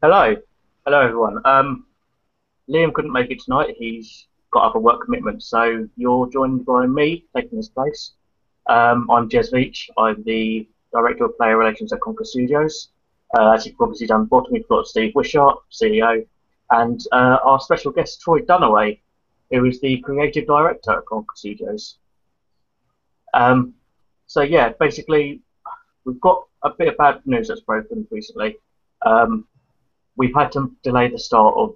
Hello, hello everyone. Liam couldn't make it tonight. He's got other work commitments, so you're joined by me taking his place. I'm Veitch. I'm the director of player relations at Konka Studios. As you've obviously done bottom, we've got Steve Wishart, CEO, and our special guest Troy Dunaway, who is the creative director at Konka Studios. Um, so yeah, basically we've got a bit of bad news that's broken recently. Um, we've had to delay the start of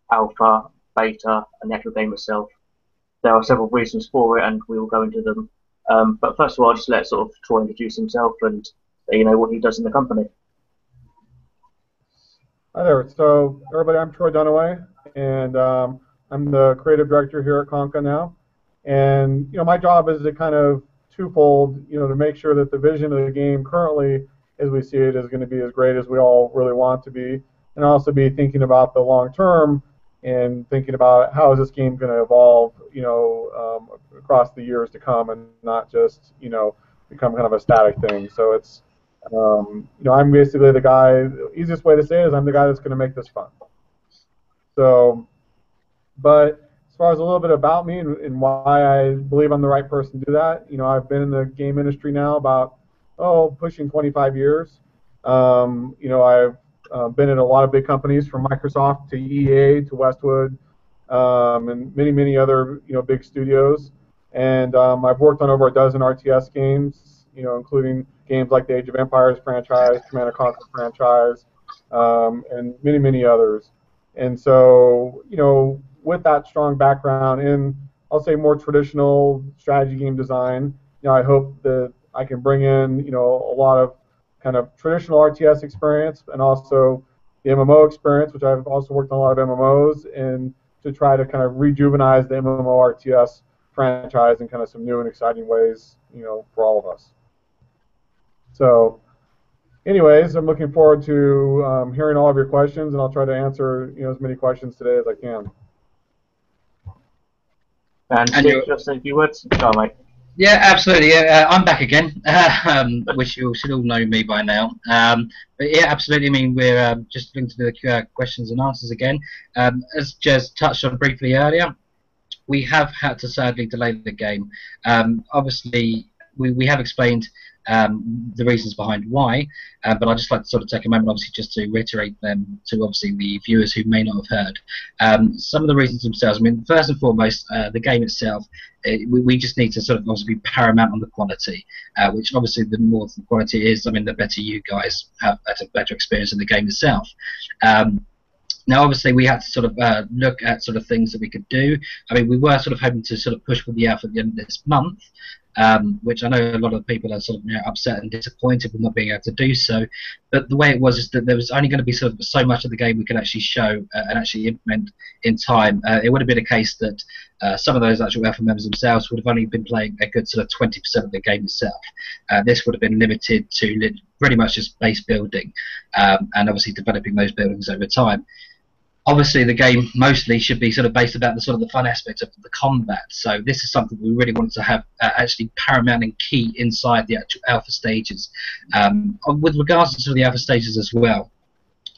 alpha, beta, and the actual game itself. There are several reasons for it, and we will go into them. But first of all, I'll just let sort of Troy introduce himself and let you know what he does in the company. Hi there. So, everybody, I'm Troy Dunaway, and I'm the creative director here at Konka now. And my job is to kind of twofold. To make sure that the vision of the game currently, as we see it, is going to be as great as we all really want it to be, and also be thinking about the long term and thinking about how is this game going to evolve, across the years to come, and not just become kind of a static thing. So I'm basically the guy. The easiest way to say it is I'm the guy that's going to make this fun. So, but as far as a little bit about me and why I believe I'm the right person to do that, I've been in the game industry now about pushing 25 years. I've been at a lot of big companies from Microsoft to EA to Westwood, and many other big studios. And I've worked on over a dozen RTS games, including games like the Age of Empires franchise, Command and Conquer franchise, and many others. And so, with that strong background in, I'll say, more traditional strategy game design, I hope that I can bring in, a lot of kind of traditional RTS experience and also the MMO experience, which I've also worked on a lot of MMOs, and to try to kind of rejuvenize the MMO RTS franchise in kind of some new and exciting ways, for all of us. So, anyways, I'm looking forward to hearing all of your questions, and I'll try to answer as many questions today as I can. And Steve, just a few words. Go on, mate. Yeah, absolutely. I'm back again, which you should all know me by now. But yeah, absolutely. I mean, we're just looking to do the questions and answers again. As Jez touched on briefly earlier, we have had to sadly delay the game. Obviously, we have explained the reasons behind why, but I'd just like to sort of take a moment, obviously, just to reiterate them to obviously the viewers who may not have heard. Some of the reasons themselves. I mean, first and foremost, the game itself. We just need to sort of obviously be paramount on the quality, which obviously the more the quality is, I mean, the better you guys have a better experience in the game itself. Now, obviously, we had to sort of look at sort of things that we could do. I mean, we were sort of hoping to sort of push for the alpha at the end of this month, which I know a lot of people are sort of upset and disappointed with not being able to do so. But the way it was is that there was only going to be sort of so much of the game we could actually show and actually implement in time. It would have been a case that some of those actual alpha members themselves would have only been playing a good sort of 20% of the game itself. This would have been limited to pretty much just base building and obviously developing those buildings over time. Obviously, the game mostly should be sort of based about the sort of the fun aspect of the combat. So this is something we really wanted to have actually paramount and key inside the actual alpha stages. With regards to the alpha stages as well,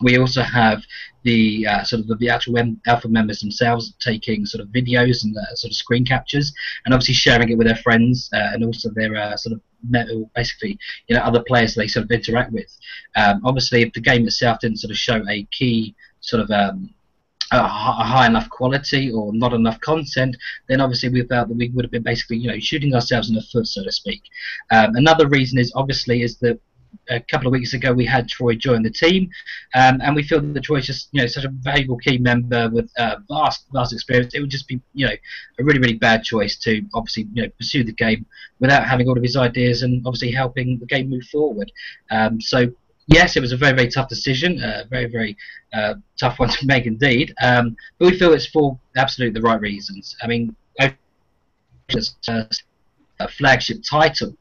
we also have the sort of the actual alpha members themselves taking sort of videos and sort of screen captures, and obviously sharing it with their friends and also their sort of basically other players they sort of interact with. Obviously, if the game itself didn't sort of show a key sort of a high enough quality or not enough content, then obviously we felt that we would have been basically shooting ourselves in the foot, so to speak. Another reason is that a couple of weeks ago we had Troy join the team, and we feel that Troy is just such a valuable key member with vast experience. It would just be a really bad choice to obviously pursue the game without having all of his ideas and obviously helping the game move forward. So yes, it was a very tough decision, very tough one to make indeed. But we feel it's for absolutely the right reasons. I mean, it's a flagship title.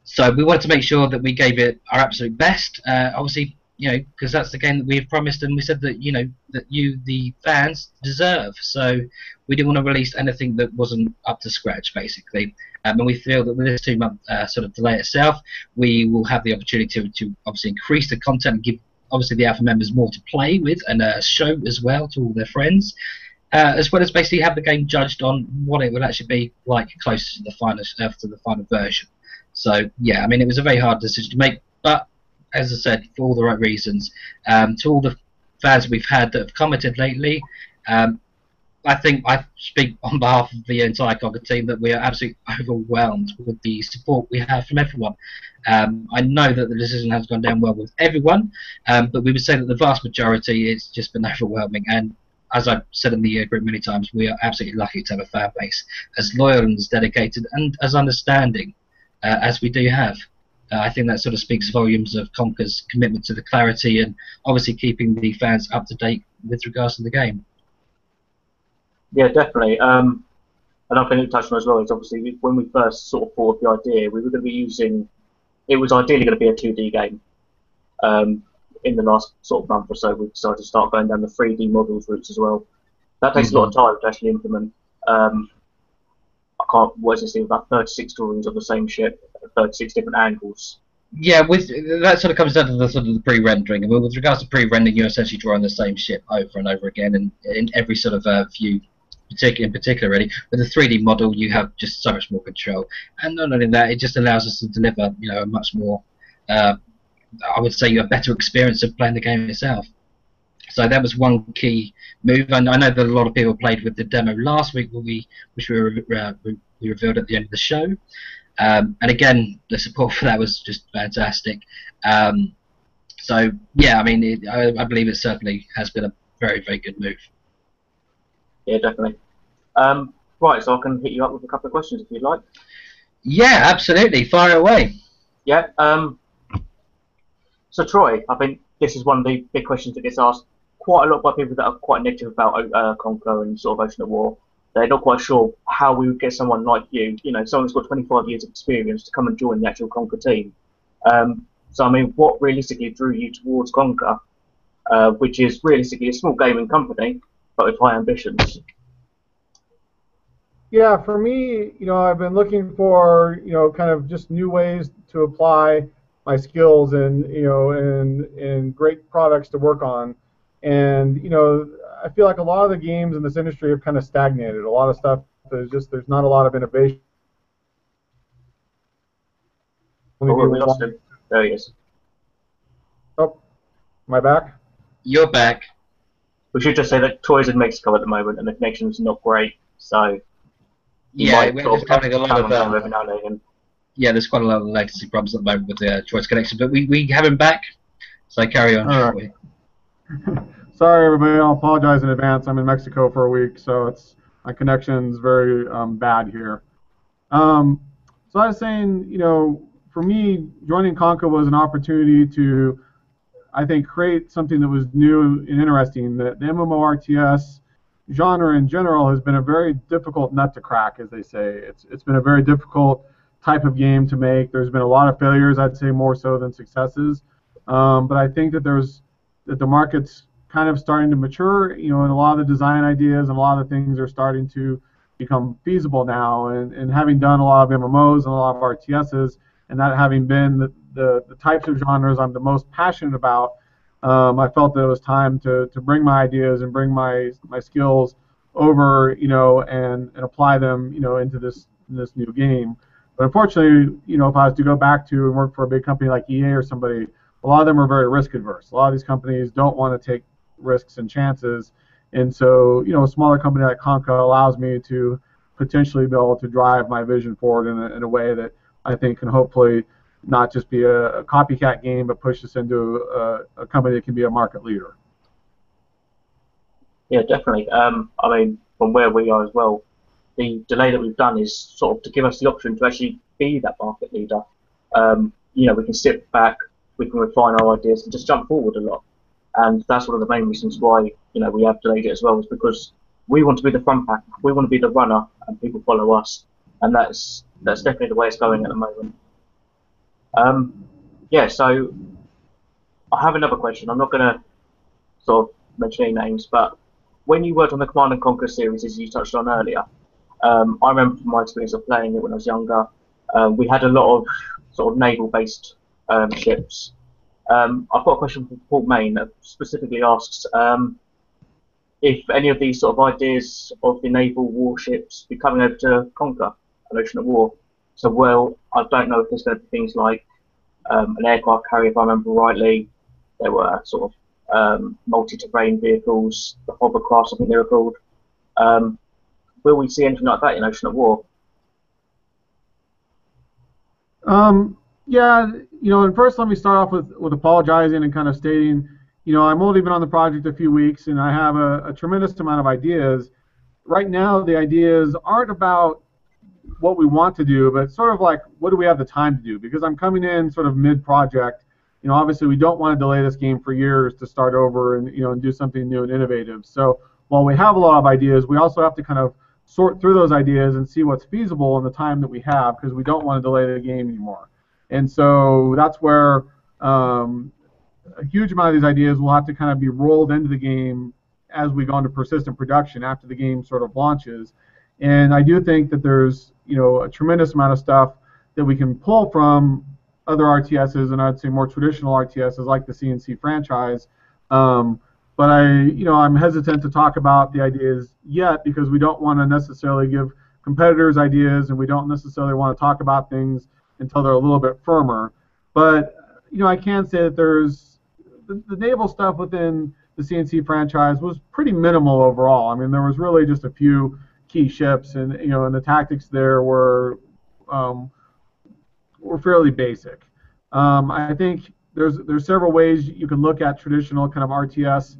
So we wanted to make sure that we gave it our absolute best. Obviously, because that's the game that we've promised, and we said that that you, the fans, deserve. So we didn't want to release anything that wasn't up to scratch, basically. And we feel that with this 2-month sort of delay itself, we will have the opportunity to obviously increase the content and give obviously the alpha members more to play with and show as well to all their friends, as well as basically have the game judged on what it would actually be like close to the final version. So yeah, I mean, it was a very hard decision to make, but as I said, for all the right reasons. To all the fans we've had that have commented lately, I think I speak on behalf of the entire Konka team that we are absolutely overwhelmed with the support we have from everyone. I know that the decision has gone down well with everyone, but we would say that the vast majority, it's just been overwhelming. And as I've said in the group many times, we are absolutely lucky to have a fan base as loyal and as dedicated and as understanding as we do have. I think that sort of speaks volumes of Konka's commitment to the clarity and obviously keeping the fans up to date with regards to the game. Yeah, definitely. And I think you touched on as well is obviously when we first sort of thought of the idea, we were going to be using. It was ideally going to be a 2D game. In the last sort of month or so, we decided to start going down the 3D models routes as well. That takes a lot of time to actually implement. I can't. What is this? About 36 drawings of the same ship, 36 different angles. Yeah, with that sort of comes down to the sort of the pre-rendering. And with regards to pre-rendering, you're essentially drawing the same ship over and over again, and in every sort of view. In particular, really, with a 3D model, you have just so much more control, and not only that, it just allows us to deliver, a much more, I would say, a better experience of playing the game itself. So that was one key move, and I know that a lot of people played with the demo last week, which we revealed at the end of the show, and again, the support for that was just fantastic. So yeah, I mean, I believe it certainly has been a very, very good move. Yeah, definitely. Right, so I can hit you up with a couple of questions if you'd like. Yeah, absolutely. Fire away. Yeah. So Troy, I think this is one of the big questions that gets asked quite a lot by people that are quite negative about Konka and sort of Ocean at War. They're not quite sure how we would get someone like you, someone who's got 25 years of experience to come and join the actual Konka team. So I mean, what realistically drew you towards Konka, which is realistically a small gaming company, but with high ambitions? Yeah, for me, I've been looking for, kind of just new ways to apply my skills and, and great products to work on. And, I feel like a lot of the games in this industry have kind of stagnated. A lot of stuff, there's not a lot of innovation. Oh, we lost him. There he is. Oh, am I back? You're back. We should just say that Troy's in Mexico at the moment and the connection's not great, so yeah, we're just having a lot of every now and then. Yeah, there's quite a lot of latency problems at the moment with the Troy's connection, but we have him back, so carry on. All right. Sorry, everybody. I'll apologize in advance. I'm in Mexico for a week, so my connection's very bad here. So I was saying, for me, joining Konka was an opportunity to, I think, create something that was new and interesting. The MMORTS genre in general has been a very difficult nut to crack, as they say. It's been a very difficult type of game to make. There's been a lot of failures, I'd say, more so than successes. But I think that the market's kind of starting to mature, and a lot of the design ideas and a lot of the things are starting to become feasible now. And having done a lot of MMOs and a lot of RTSs, and that having been the types of genres I'm the most passionate about, I felt that it was time to bring my ideas and bring my skills over, and apply them, into this new game. But unfortunately, if I was to go back to and work for a big company like EA or somebody, a lot of them are very risk adverse. A lot of these companies don't want to take risks and chances, and so a smaller company like Konka allows me to potentially be able to drive my vision forward in a way that I think can hopefully not just be a copycat game, but push us into a company that can be a market leader. Yeah, definitely. I mean, from where we are as well, the delay that we've done is sort of to give us the option to actually be that market leader. We can sit back, we can refine our ideas, and just jump forward a lot. And that's one of the main reasons why we have delayed it as well, is because we want to be the front pack, we want to be the runner, and people follow us, and that's definitely the way it's going at the moment. Yeah, so I have another question. I'm not going to sort of mention any names, but when you worked on the Command & Conquer series, as you touched on earlier, I remember from my experience of playing it when I was younger, we had a lot of sort of naval-based ships. I've got a question from Paul Main that specifically asks if any of these sort of ideas of the naval warships be coming over to Konka, an ocean at war. So, well, I don't know if there's going to be things like an aircraft carrier, if I remember rightly. There were sort of multi-terrain vehicles, the hovercrafts, I think they were called. Will we see anything like that in Ocean at War? Yeah, and first let me start off with apologizing and kind of stating, I'm only been on the project a few weeks, and I have a tremendous amount of ideas. Right now, the ideas aren't about what we want to do, but sort of like, what do we have the time to do? Because I'm coming in sort of mid-project. Obviously, we don't want to delay this game for years to start over and, and do something new and innovative. So while we have a lot of ideas, we also have to kind of sort through those ideas and see what's feasible in the time that we have, because we don't want to delay the game anymore. And so that's where a huge amount of these ideas will have to kind of be rolled into the game as we go into persistent production after the game sort of launches. And I do think that there's a tremendous amount of stuff that we can pull from other RTSs, and I'd say more traditional RTSs like the CNC franchise. But I'm hesitant to talk about the ideas yet, because we don't want to necessarily give competitors ideas, and we don't necessarily want to talk about things until they're a little bit firmer. But I can say that there's the naval stuff within the CNC franchise was pretty minimal overall. I mean, there was really just a few key ships, and and the tactics there were fairly basic. I think there's several ways you can look at traditional kind of RTS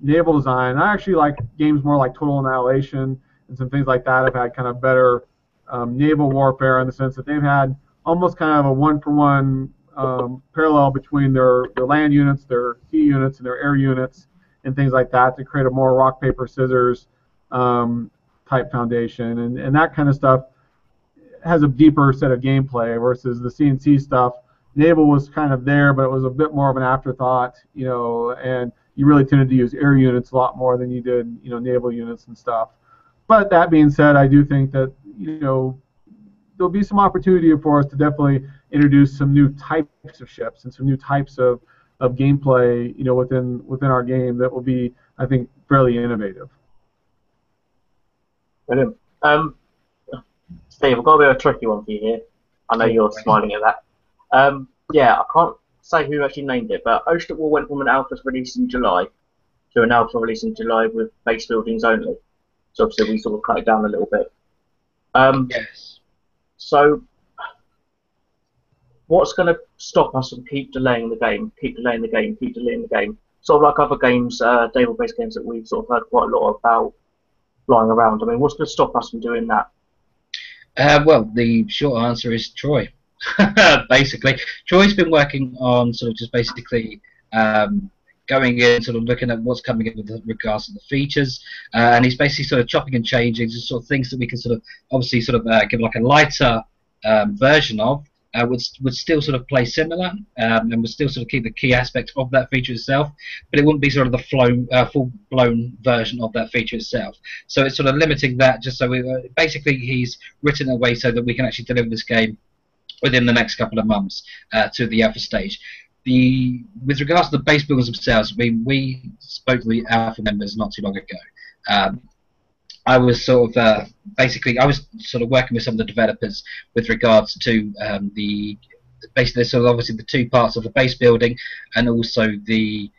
naval design. I actually like games more like Total Annihilation and some things like that have had kind of better naval warfare, in the sense that they've had almost kind of a one-for-one parallel between their land units, their sea units, and their air units, and things like that, to create a more rock, paper, scissors type foundation. And that kind of stuff has a deeper set of gameplay, versus the CNC stuff. Naval was kind of there, but it was a bit more of an afterthought, and you really tended to use air units a lot more than you did, naval units and stuff. But that being said, I do think that, there'll be some opportunity for us to definitely introduce some new types of ships and some new types of gameplay, within our game that will be, I think, fairly innovative. Brilliant. Steve, I've got a bit of a tricky one for you here. I know you're smiling at that. Yeah, I can't say who actually named it, but Ocean at War went from an alpha release in July to an alpha release in July with base buildings only. So obviously we sort of cut it down a little bit. Yes. So what's going to stop us from keep delaying the game, keep delaying the game, keep delaying the game? Sort of like other games, naval-based games that we've sort of heard quite a lot about flying around. I mean, what's going to stop us from doing that? Well, the short answer is Troy. Basically, Troy's been working on sort of just basically going in, sort of looking at what's coming in with regards to the features, and he's basically sort of chopping and changing, just sort of things that we can sort of obviously sort of give like a lighter version of. Would still sort of play similar, and would still sort of keep the key aspects of that feature itself, but it wouldn't be sort of the full-blown version of that feature itself. So it's sort of limiting that, just so basically he's written a way so that we can actually deliver this game within the next couple of months to the alpha stage. With regards to the base buildings themselves, we spoke to the alpha members not too long ago. I was sort of I was sort of working with some of the developers with regards to basically sort of obviously the two parts of the base building, and also the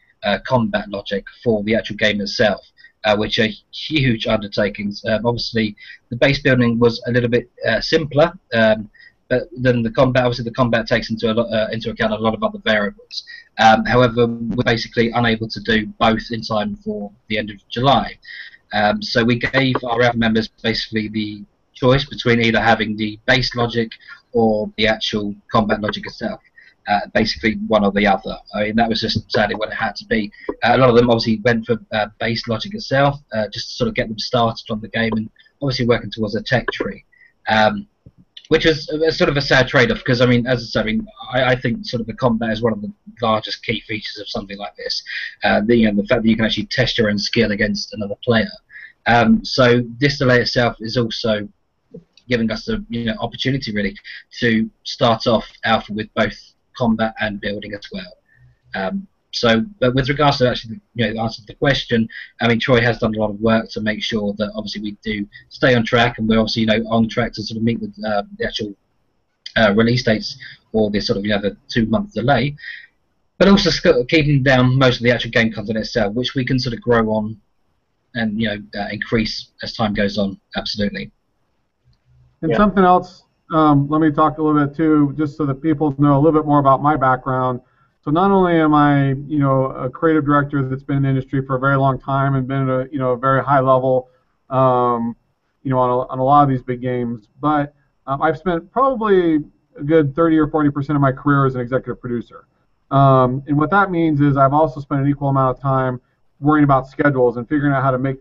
combat logic for the actual game itself, which are huge undertakings. Obviously, the base building was a little bit simpler, but then the combat, obviously, the combat takes into account a lot of other variables. However, we're basically unable to do both in time for the end of July. So we gave our alpha members basically the choice between either having the base logic or the actual combat logic itself. Basically one or the other. I mean, that was just sadly what it had to be. A lot of them obviously went for base logic itself, just to sort of get them started on the game, and obviously working towards a tech tree. Which was sort of a sad trade-off, because I mean, as I said, I think sort of the combat is one of the largest key features of something like this. The fact that you can actually test your own skill against another player. So this delay itself is also giving us the opportunity really to start off alpha with both combat and building as well. So, but with regards to actually, the answer to the question, I mean, Troy has done a lot of work to make sure that obviously we do stay on track, and we're obviously, on track to sort of meet with the actual release dates, or this sort of, the 2-month delay, but also keeping down most of the actual game content itself, which we can sort of grow on and increase as time goes on. Absolutely. And something else, let me talk a little bit too, just so that people know a little bit more about my background. So not only am I, a creative director that's been in the industry for a very long time and been at a very high level, on a lot of these big games, but I've spent probably a good 30 or 40% of my career as an executive producer. And what that means is I've also spent an equal amount of time worrying about schedules and figuring out how to make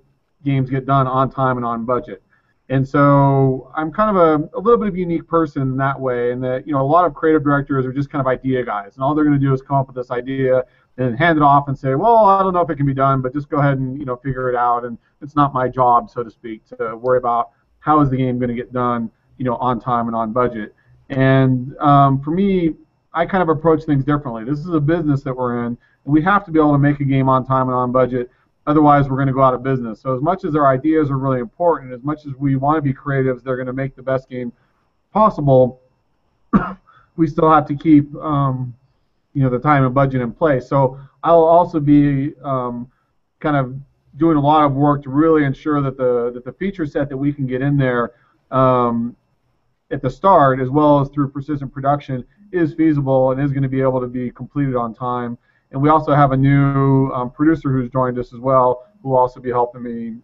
games get done on time and on budget. And so I'm kind of a little bit of a unique person in that way, and that a lot of creative directors are just kind of idea guys, and all they're going to do is come up with this idea and hand it off and say, well, I don't know if it can be done, but just go ahead and figure it out. And it's not my job, so to speak, to worry about how is the game going to get done, on time and on budget. And for me, I kind of approach things differently. This is a business that we're in, and we have to be able to make a game on time and on budget. Otherwise, we're going to go out of business. So as much as our ideas are really important, as much as we want to be creatives, they're going to make the best game possible, we still have to keep the time and budget in place. So I'll also be kind of doing a lot of work to really ensure that the feature set that we can get in there at the start, as well as through persistent production, is feasible and is going to be able to be completed on time. And we also have a new producer who's joined us as well, who will also be helping me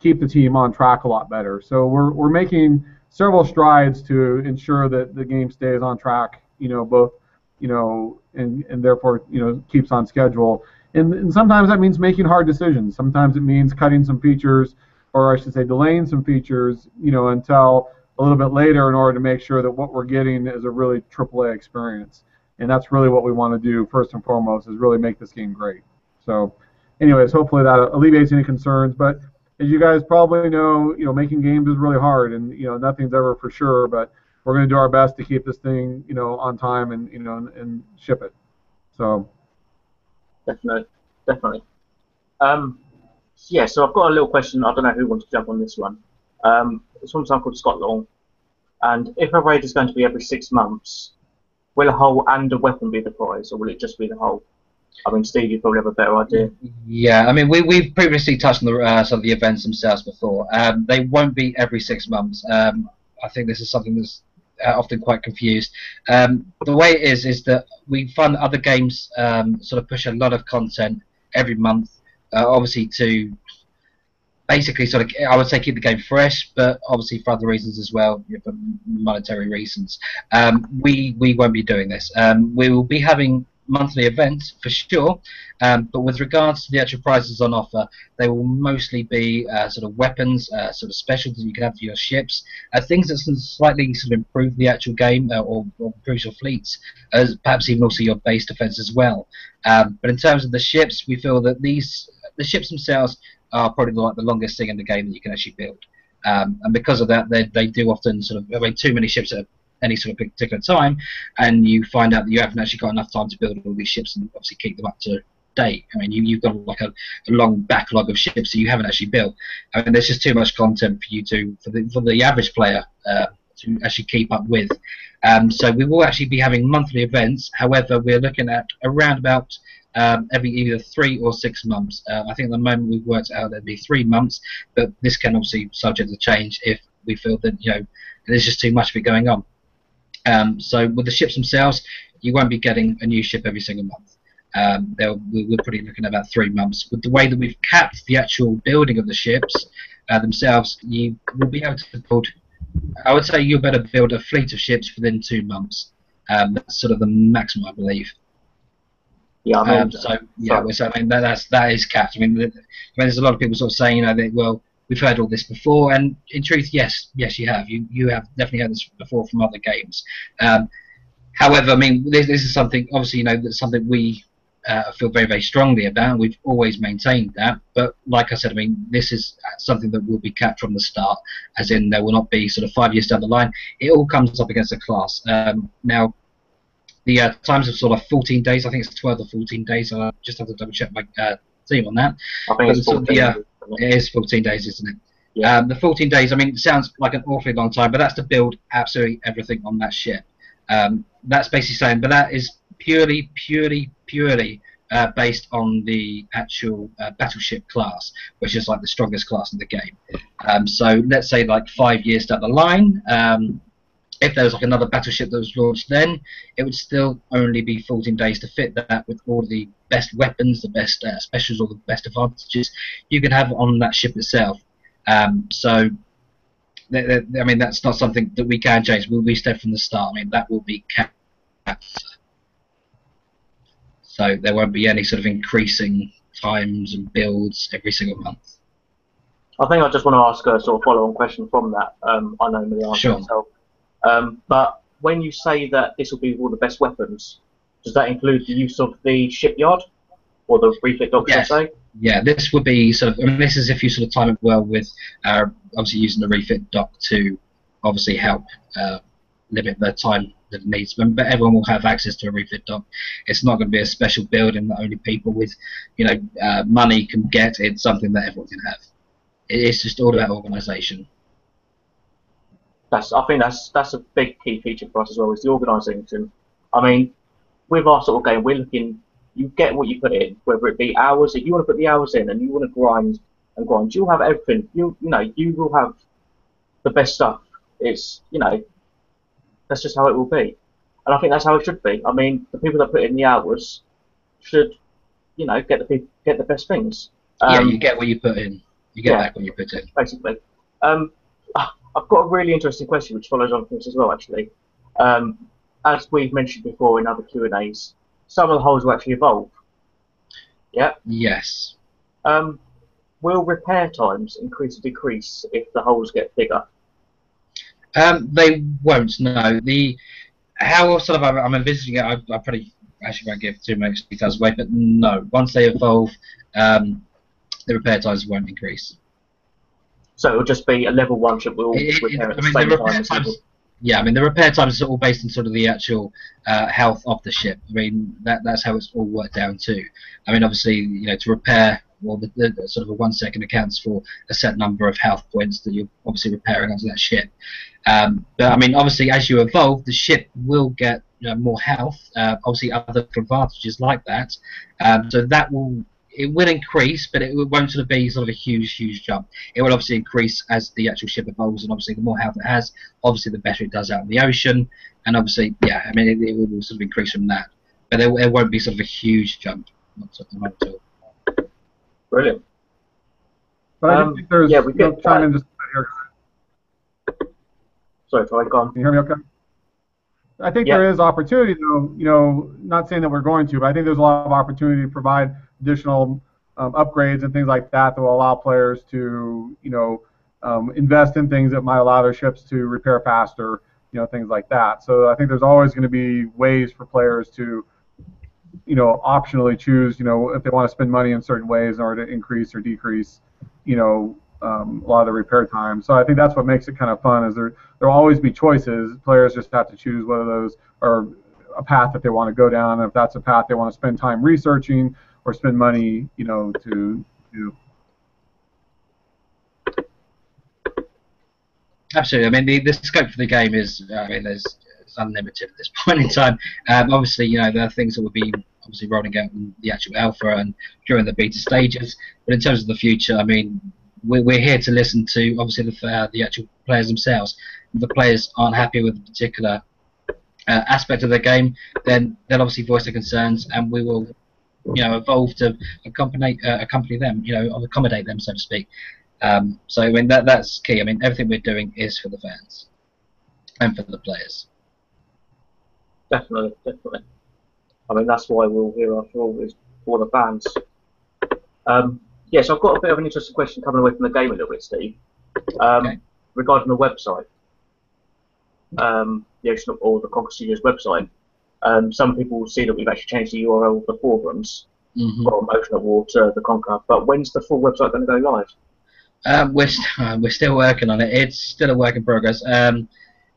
keep the team on track a lot better. So we're making several strides to ensure that the game stays on track, both, and therefore, keeps on schedule. And sometimes that means making hard decisions. Sometimes it means cutting some features, or I should say delaying some features, until a little bit later, in order to make sure that what we're getting is a really AAA experience. And that's really what we want to do first and foremost, is really make this game great. So anyways, hopefully that alleviates any concerns. But as you guys probably know, making games is really hard, and nothing's ever for sure, but we're going to do our best to keep this thing on time and and ship it. So definitely. Yeah, so I've got a little question. I don't know who wants to jump on this one. It's from someone called Scott Long. And if a raid is going to be every 6 months, will a hull and a weapon be the prize, or will it just be the hull? I mean, Steve, you probably have a better idea. Yeah, I mean, we've previously touched on some of the events themselves before. They won't be every 6 months. I think this is something that's often quite confused. The way it is that we find that other games sort of push a lot of content every month, obviously to basically sort of, I would say, keep the game fresh, but obviously for other reasons as well, for monetary reasons. We won't be doing this. We will be having monthly events for sure, but with regards to the actual prizes on offer, they will mostly be sort of weapons, sort of specials that you can have for your ships, things that slightly sort of improve the actual game, or improve your fleets, as perhaps even also your base defense as well. But in terms of the ships, we feel that the ships themselves are probably the longest thing in the game that you can actually build, and because of that, they do often sort of have too many ships at any sort of particular time, and you find out that you haven't actually got enough time to build all these ships and obviously keep them up to date. I mean, you've got like a long backlog of ships that you haven't actually built. I mean, there's just too much content for you for the average player to actually keep up with. So we will actually be having monthly events. However, we're looking at around about every either 3 or 6 months. I think at the moment we've worked out that'd be 3 months, but this can obviously subject to change if we feel that there's just too much of it going on. So with the ships themselves, you won't be getting a new ship every single month. We're probably looking at about 3 months. With the way that we've capped the actual building of the ships themselves, you will be able to build, I would say you'll better build a fleet of ships within 2 months. That's sort of the maximum, I believe. Yeah, I mean, so I mean that is capped. I mean, there's a lot of people sort of saying, well, we've heard all this before, and in truth, yes, you have. You have definitely heard this before from other games. However, I mean, this is something, obviously, that's something we feel very, very strongly about. We've always maintained that. But like I said, I mean, this is something that will be capped from the start, as in there will not be sort of 5 years down the line. It all comes up against a class. Now, The times of sort of 14 days. I think it's 12 or 14 days. I just have to double check my team on that. I think it's 14. It is 14 days, isn't it? Yeah. The 14 days. I mean, it sounds like an awfully long time, but that's to build absolutely everything on that ship. That's basically saying, but that is purely based on the actual battleship class, which is like the strongest class in the game. So let's say like 5 years down the line, if there was like another battleship that was launched then, it would still only be 14 days to fit that with all the best weapons, the best specials, or the best advantages you can have on that ship itself. So I mean, that's not something that we can change. We stay from the start. I mean, that will be capped. So there won't be any sort of increasing times and builds every single month. I think I just want to ask a sort of follow-on question from that. I know the answer myself. But when you say that this will be all the best weapons, does that include the use of the shipyard or the refit docks? Yes. I say? Yeah, this would be sort of. I mean, this is if you sort of time it well with obviously using the refit dock to obviously help limit the time that it needs. But everyone will have access to a refit dock. It's not going to be a special building that only people with, money can get. It's something that everyone can have. It's just all about organisation. I think that's a big key feature for us as well, is the organisation. I mean, with our sort of game, we're looking. You get what you put in, whether it be hours. If you want to put the hours in and you want to grind, you'll have everything. You will have the best stuff. It's that's just how it will be, and I think that's how it should be. I mean, the people that put in the hours should, get the best things. Yeah, you get what you put in. You get back what you put in. Basically. I've got a really interesting question which follows on from this as well, actually. As we've mentioned before in other Q&As, some of the holes will actually evolve. Yeah? Yes. Will repair times increase or decrease if the holes get bigger? They won't, no. How sort of I'm envisaging it, I probably actually won't give too much details away, but no. Once they evolve, the repair times won't increase. So it'll just be a level 1 ship will repair at the same time. Yeah, I mean the repair times are all based on sort of the actual health of the ship. I mean that's how it's all worked down to. I mean obviously to repair, well the sort of a 1 second accounts for a set number of health points that you're obviously repairing onto that ship. But I mean obviously as you evolve, the ship will get more health. Obviously other advantages like that. So it will increase, but it won't sort of be sort of a huge jump. It will obviously increase as the actual ship evolves, and obviously the more health it has, obviously the better it does out in the ocean, and obviously, yeah, I mean it will sort of increase from that, but it won't be sort of a huge jump, not at all. Brilliant. But I think there's chime in just here. Sorry, go on. Can you hear me okay? I think there is opportunity, though, not saying that we're going to, but I think there's a lot of opportunity to provide additional upgrades and things like that will allow players to, invest in things that might allow their ships to repair faster, things like that. So I think there's always going to be ways for players to, optionally choose, if they want to spend money in certain ways in order to increase or decrease, a lot of the repair time. So I think that's what makes it kind of fun, is there will always be choices. Players just have to choose whether those are a path that they want to go down, and if that's a path they want to spend time researching or spend money, to do. Absolutely. I mean, the scope for the game is, it's unlimited at this point in time. Obviously, there are things that will be obviously rolling out in the actual alpha and during the beta stages. But in terms of the future, I mean, we're here to listen to obviously the actual players themselves. If the players aren't happy with a particular aspect of the game, then they'll obviously voice their concerns, and we will, evolve to accompany them, accommodate them, so to speak. So I mean that's key. I mean everything we're doing is for the fans and for the players. Definitely. I mean that's why we're all here after all, is for the fans. Yes, I've got a bit of an interesting question coming away from the game a little bit, Steve. Okay. Regarding the website, the Ocean or the Konka Studios website. Some people will see that we've actually changed the URL of the forums from Ocean at War to the Konka. But when's the full website going to go live? We're still working on it. It's still a work in progress.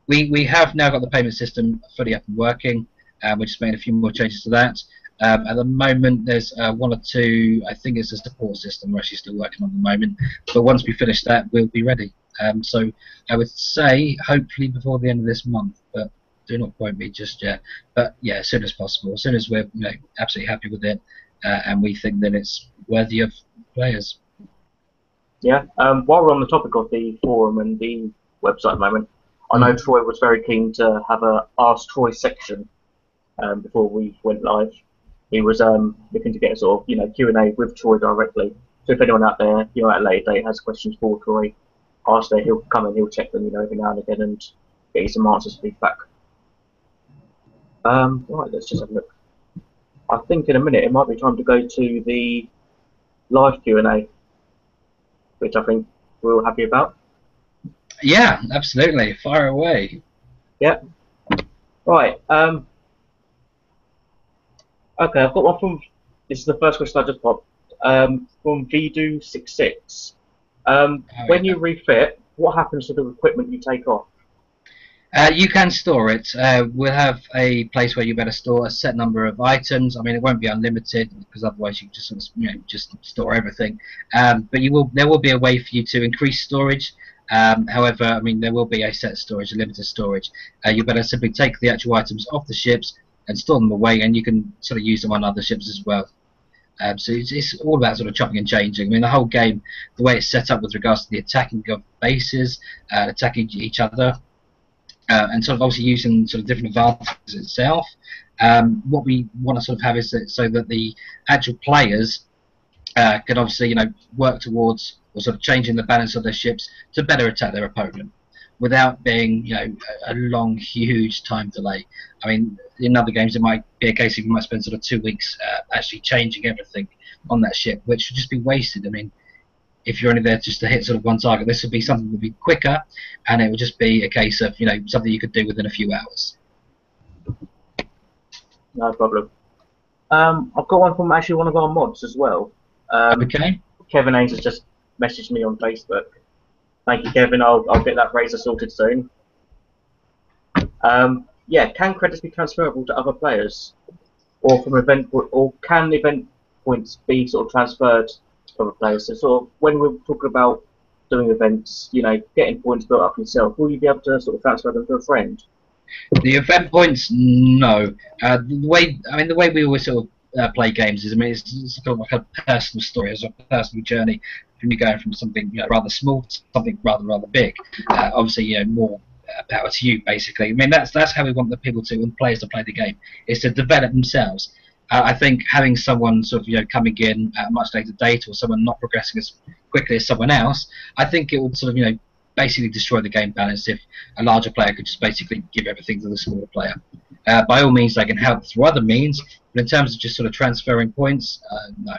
We have now got the payment system fully up and working. We're just making a few more changes to that. At the moment, there's one or two. I think it's a support system we're actually still working on at the moment. But once we finish that, we'll be ready. So I would say hopefully before the end of this month, but do not quote me just yet. But yeah, as soon as possible, as soon as we're absolutely happy with it, and we think that it's worthy of players. Yeah. While we're on the topic of the forum and the website at the moment, I know Troy was very keen to have a Ask Troy section before we went live. He was looking to get a sort of Q&A with Troy directly. So if anyone out there at a later date has questions for Troy, ask there, he'll come and he'll check them every now and again and get you some answers, feedback. Right, let's just have a look. I think in a minute it might be time to go to the live Q&A, which I think we're all happy about. Yeah, absolutely. Fire away. Yeah. Right. Okay, I've got one from. This is the first question I just popped. From Vidu66. When you refit, what happens to the equipment you take off? You can store it. We'll have a place where you better store a set number of items. I mean, it won't be unlimited because otherwise you just just store everything. But there will be a way for you to increase storage. However, I mean, there will be a set storage, a limited storage. You better simply take the actual items off the ships and store them away, and you can sort of use them on other ships as well. So it's all about sort of chopping and changing. I mean, the whole game, the way it's set up with regards to the attacking of bases, attacking each other, and sort of obviously using sort of different advantages itself. What we want to sort of have is that so that the actual players can obviously work towards or sort of changing the balance of their ships to better attack their opponent without being a long, huge time delay. I mean, in other games it might be a case of you might spend sort of 2 weeks actually changing everything on that ship, which would just be wasted. I mean, if you're only there just to hit sort of one target, this would be something that would be quicker, and it would just be a case of something you could do within a few hours. No problem. I've got one from actually one of our mods as well. Okay. Kevin Haynes has just messaged me on Facebook. Thank you, Kevin. I'll get that razor sorted soon. Yeah, can credits be transferable to other players, or can event points be sort of transferred to other players? So sort of when we're talking about doing events, getting points built up yourself, will you be able to sort of transfer them to a friend? The event points, no. The way we always sort of play games is, I mean, it's sort of like a personal story, it's a personal journey from you going from something rather small to something rather big. Obviously, more power to you, basically. I mean, that's how we want the people and players to play the game, is to develop themselves. I think having someone sort of coming in at a much later date, or someone not progressing as quickly as someone else, I think it would sort of basically destroy the game balance if a larger player could just basically give everything to the smaller player. By all means, they can help through other means, but in terms of just sort of transferring points, no.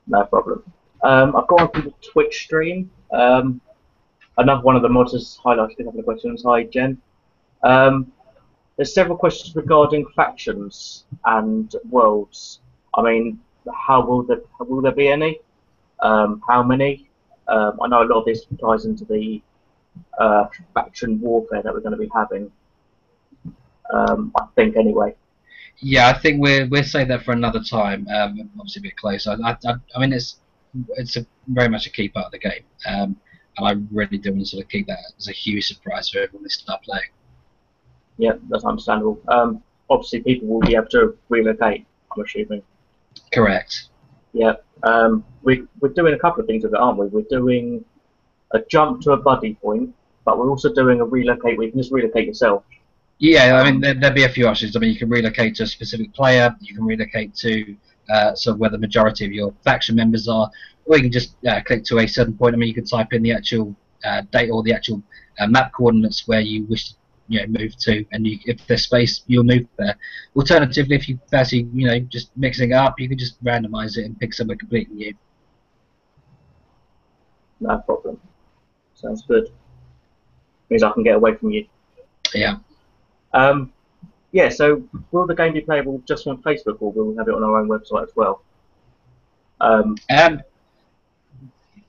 No problem. I've gone through the Twitch stream. Another one of the mods has highlighted a couple of questions. Hi, Jen. There's several questions regarding factions and worlds. I mean, will there be any? How many? I know a lot of this ties into the faction warfare that we're going to be having. I think anyway. Yeah, I think we'll save that for another time. Obviously a bit closer. I mean, it's very much a key part of the game, and I really do want to sort of keep that as a huge surprise for everyone who start playing. Yeah, that's understandable. Obviously, people will be able to relocate, I'm assuming. Correct. Yeah. We're doing a couple of things with it, aren't we? We're doing a jump to a buddy point, but we're also doing a relocate where you can just relocate yourself. Yeah, I mean, there'll be a few options. I mean, you can relocate to a specific player, you can relocate to sort of where the majority of your faction members are, or you can just click to a certain point. I mean, you can type in the actual date or the actual map coordinates where you wish to move to, and if there's space, you'll move there. Alternatively, if you fancy just mixing it up, you can just randomize it and pick somewhere completely new. No problem. Sounds good. Means I can get away from you. Yeah. Yeah, so will the game be playable just on Facebook, or will we have it on our own website as well?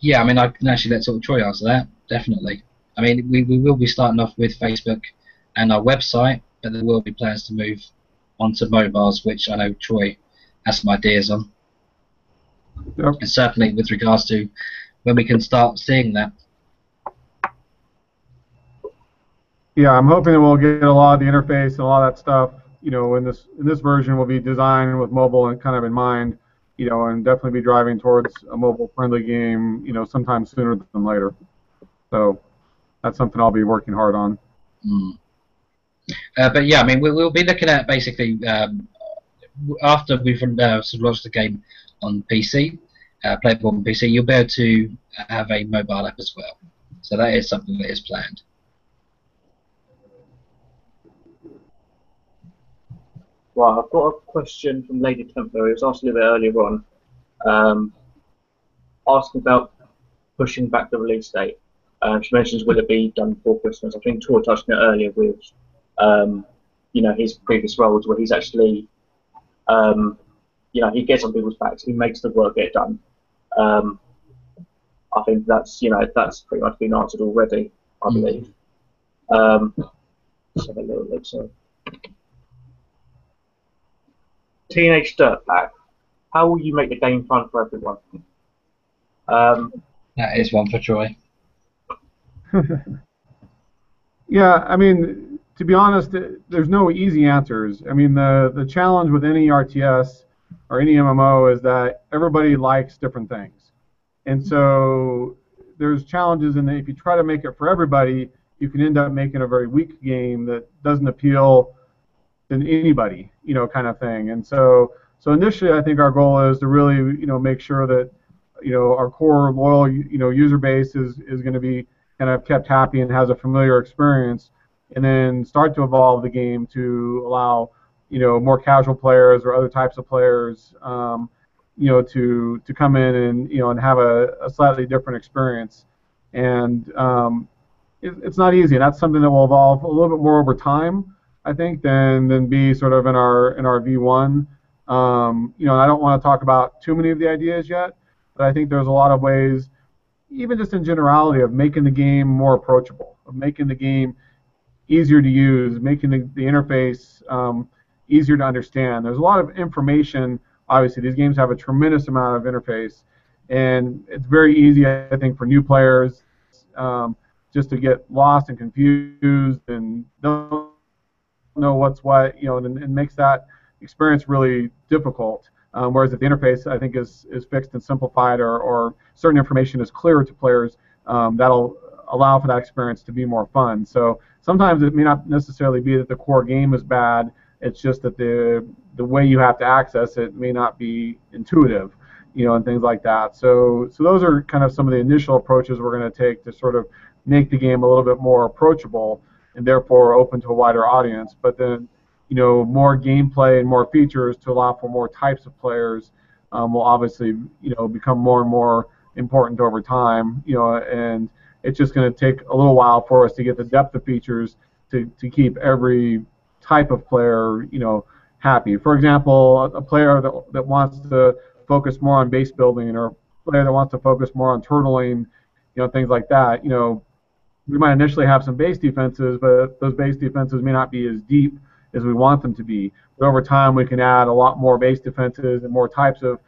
Yeah, I mean, I can actually let sort of Troy answer that, definitely. I mean, we will be starting off with Facebook and our website, but there will be plans to move onto mobiles, which I know Troy has some ideas on. Yep. And certainly with regards to when we can start seeing that. Yeah, I'm hoping that we'll get a lot of the interface and a lot of that stuff, in this version will be designed with mobile and kind of in mind, and definitely be driving towards a mobile-friendly game, sometime sooner than later. So that's something I'll be working hard on. But yeah, I mean, we'll be looking at basically after we've sort of launched the game on PC, playable on PC, you'll be able to have a mobile app as well. So that is something that is planned. Right, I've got a question from Lady Templar, who was asked a little bit earlier on, asking about pushing back the release date. She mentions, will it be done before Christmas? I think Tor touched on it earlier with, his previous roles where he's actually, he gets on people's backs, he makes the work get done. I think that's, that's pretty much been answered already, I believe. Let's have a little look, sorry. Teenage Dirtbag. How will you make the game fun for everyone? That is one for Troy. Yeah, I mean, to be honest, there's no easy answers. I mean, the challenge with any RTS or any MMO is that everybody likes different things. And so there's challenges in that if you try to make it for everybody, you can end up making a very weak game that doesn't appeal to anybody, kind of thing. And so initially, I think our goal is to really, make sure that, our core loyal, user base is going to be kind of kept happy and has a familiar experience, and then start to evolve the game to allow, more casual players or other types of players, to come in and, and have a slightly different experience. And it's not easy, and that's something that will evolve a little bit more over time, I think, than be sort of in our V1. And I don't want to talk about too many of the ideas yet, but I think there's a lot of ways, even just in generality, of making the game more approachable, of making the game easier to use, making the interface easier to understand. There's a lot of information. Obviously, these games have a tremendous amount of interface, and it's very easy, I think, for new players just to get lost and confused and don't know what's what, and makes that experience really difficult. Whereas if the interface, I think, is fixed and simplified, or certain information is clearer to players, that'll allow for that experience to be more fun. So sometimes it may not necessarily be that the core game is bad. It's just that the way you have to access it may not be intuitive, and things like that. So those are kind of some of the initial approaches we're going to take to sort of make the game a little bit more approachable and therefore open to a wider audience. But then, more gameplay and more features to allow for more types of players will obviously, become more and more important over time. And it's just going to take a little while for us to get the depth of features to keep every type of player, happy. For example, a player that wants to focus more on base building, or a player that wants to focus more on turtling, things like that. We might initially have some base defenses, but those base defenses may not be as deep as we want them to be. But over time, we can add a lot more base defenses and more types of,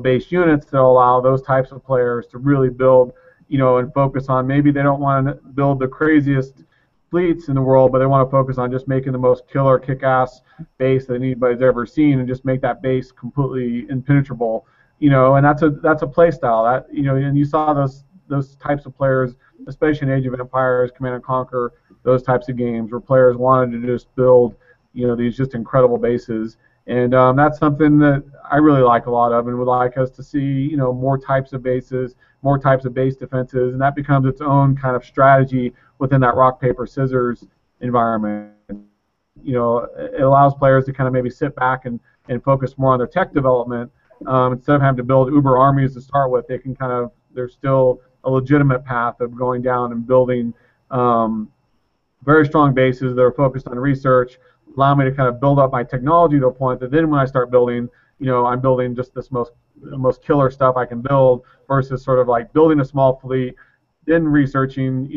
base units that allow those types of players to really build, and focus on, maybe they don't want to build the craziest fleets in the world, but they want to focus on just making the most killer, kick-ass base that anybody's ever seen, and just make that base completely impenetrable. And that's a play style that, and you saw those types of players, especially in Age of Empires, Command and Conquer, those types of games where players wanted to just build, these just incredible bases. And that's something that I really like a lot of, and would like us to see, more types of bases, more types of base defenses, and that becomes its own kind of strategy within that rock, paper, scissors environment. It allows players to kind of maybe sit back and focus more on their tech development. Instead of having to build uber armies to start with, they can kind of, there's still a legitimate path of going down and building very strong bases that are focused on research, allow me to kind of build up my technology to a point that then when I start building, I'm building just this most killer stuff I can build, versus sort of like building a small fleet, then researching,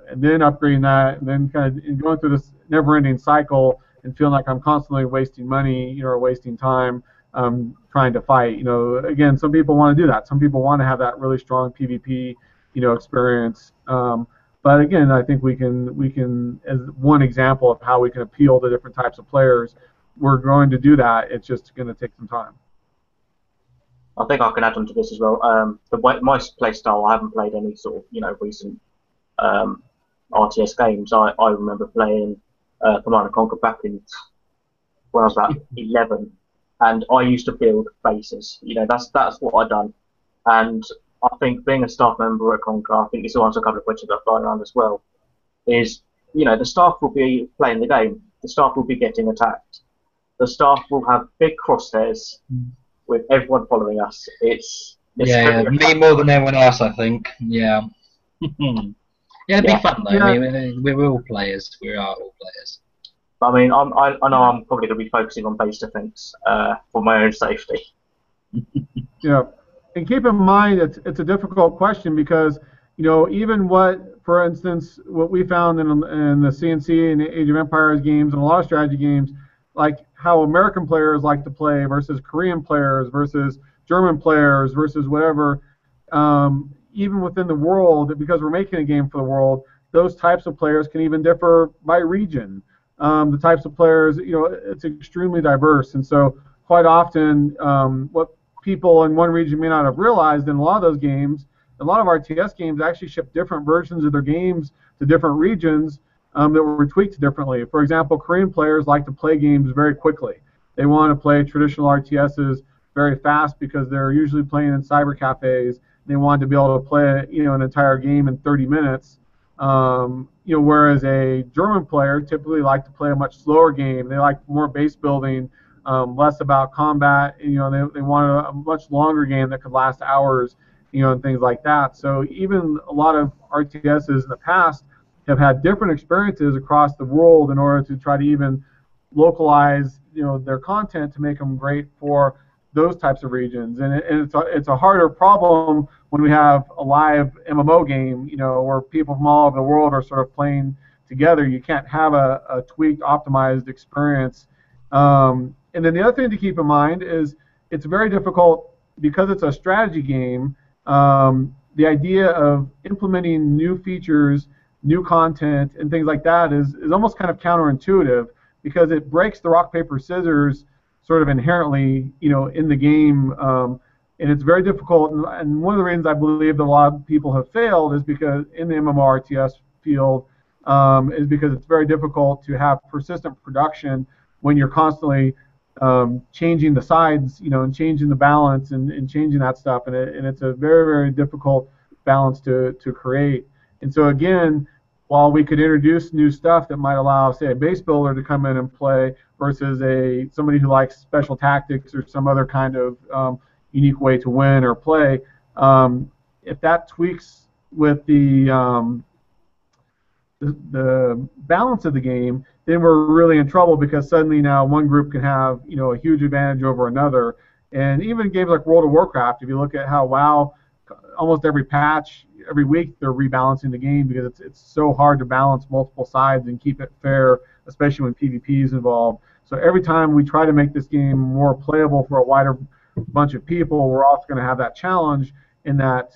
and then upgrading that, and then kind of going through this never-ending cycle and feeling like I'm constantly wasting money, or wasting time trying to fight. Again, some people want to do that. Some people want to have that really strong PvP, experience. But again, I think we can, as one example of how we can appeal to different types of players, we're going to do that. It's just going to take some time. I think I can add on to this as well. My play style, I haven't played any sort of recent RTS games. I remember playing Command & Conquer back in when I was about 11, and I used to build bases. That's what I'd done, and I think being a staff member at Konka, I think this will answer a couple of questions I've got around as well, is, the staff will be playing the game. The staff will be getting attacked. The staff will have big crosshairs with everyone following us. It's me more than anyone else, I think. Yeah. It'd be fun though. Yeah. I mean, we're all players. We are all players. I mean, I know I'm probably going to be focusing on base defense for my own safety. Yeah. And keep in mind, it's a difficult question because, even for instance, what we found in the CNC and the Age of Empires games and a lot of strategy games, like how American players like to play versus Korean players versus German players versus whatever, even within the world, because we're making a game for the world, those types of players can even differ by region. The types of players, it's extremely diverse. And so quite often, what people in one region may not have realized in a lot of those games, a lot of RTS games actually ship different versions of their games to different regions that were tweaked differently. For example, Korean players like to play games very quickly. They want to play traditional RTSs very fast because they're usually playing in cyber cafes. They want to be able to play, an entire game in 30 minutes. Whereas a German player typically like to play a much slower game. They like more base building, less about combat. They want a much longer game that could last hours, and things like that. So even a lot of RTSs in the past have had different experiences across the world in order to try to even localize, their content to make them great for those types of regions. And it's a harder problem when we have a live MMO game, where people from all over the world are sort of playing together. You can't have a tweaked, optimized experience. And then the other thing to keep in mind is it's very difficult because it's a strategy game. The idea of implementing new features, new content, and things like that is almost kind of counterintuitive because it breaks the rock, paper, scissors sort of inherently, in the game. And it's very difficult. And one of the reasons I believe that a lot of people have failed is because in the MMORTS field is because it's very difficult to have persistent production when you're constantly changing the sides, and changing the balance and changing that stuff. And it's a very, very difficult balance to create. And so again, while we could introduce new stuff that might allow, say, a base builder to come in and play versus somebody who likes special tactics or some other kind of unique way to win or play, if that tweaks with the balance of the game, then we're really in trouble because suddenly now one group can have a huge advantage over another. And even games like World of Warcraft, if you look at how WoW, almost every patch, every week they're rebalancing the game because it's so hard to balance multiple sides and keep it fair, especially when PvP is involved. So every time we try to make this game more playable for a wider bunch of people, we're also going to have that challenge in that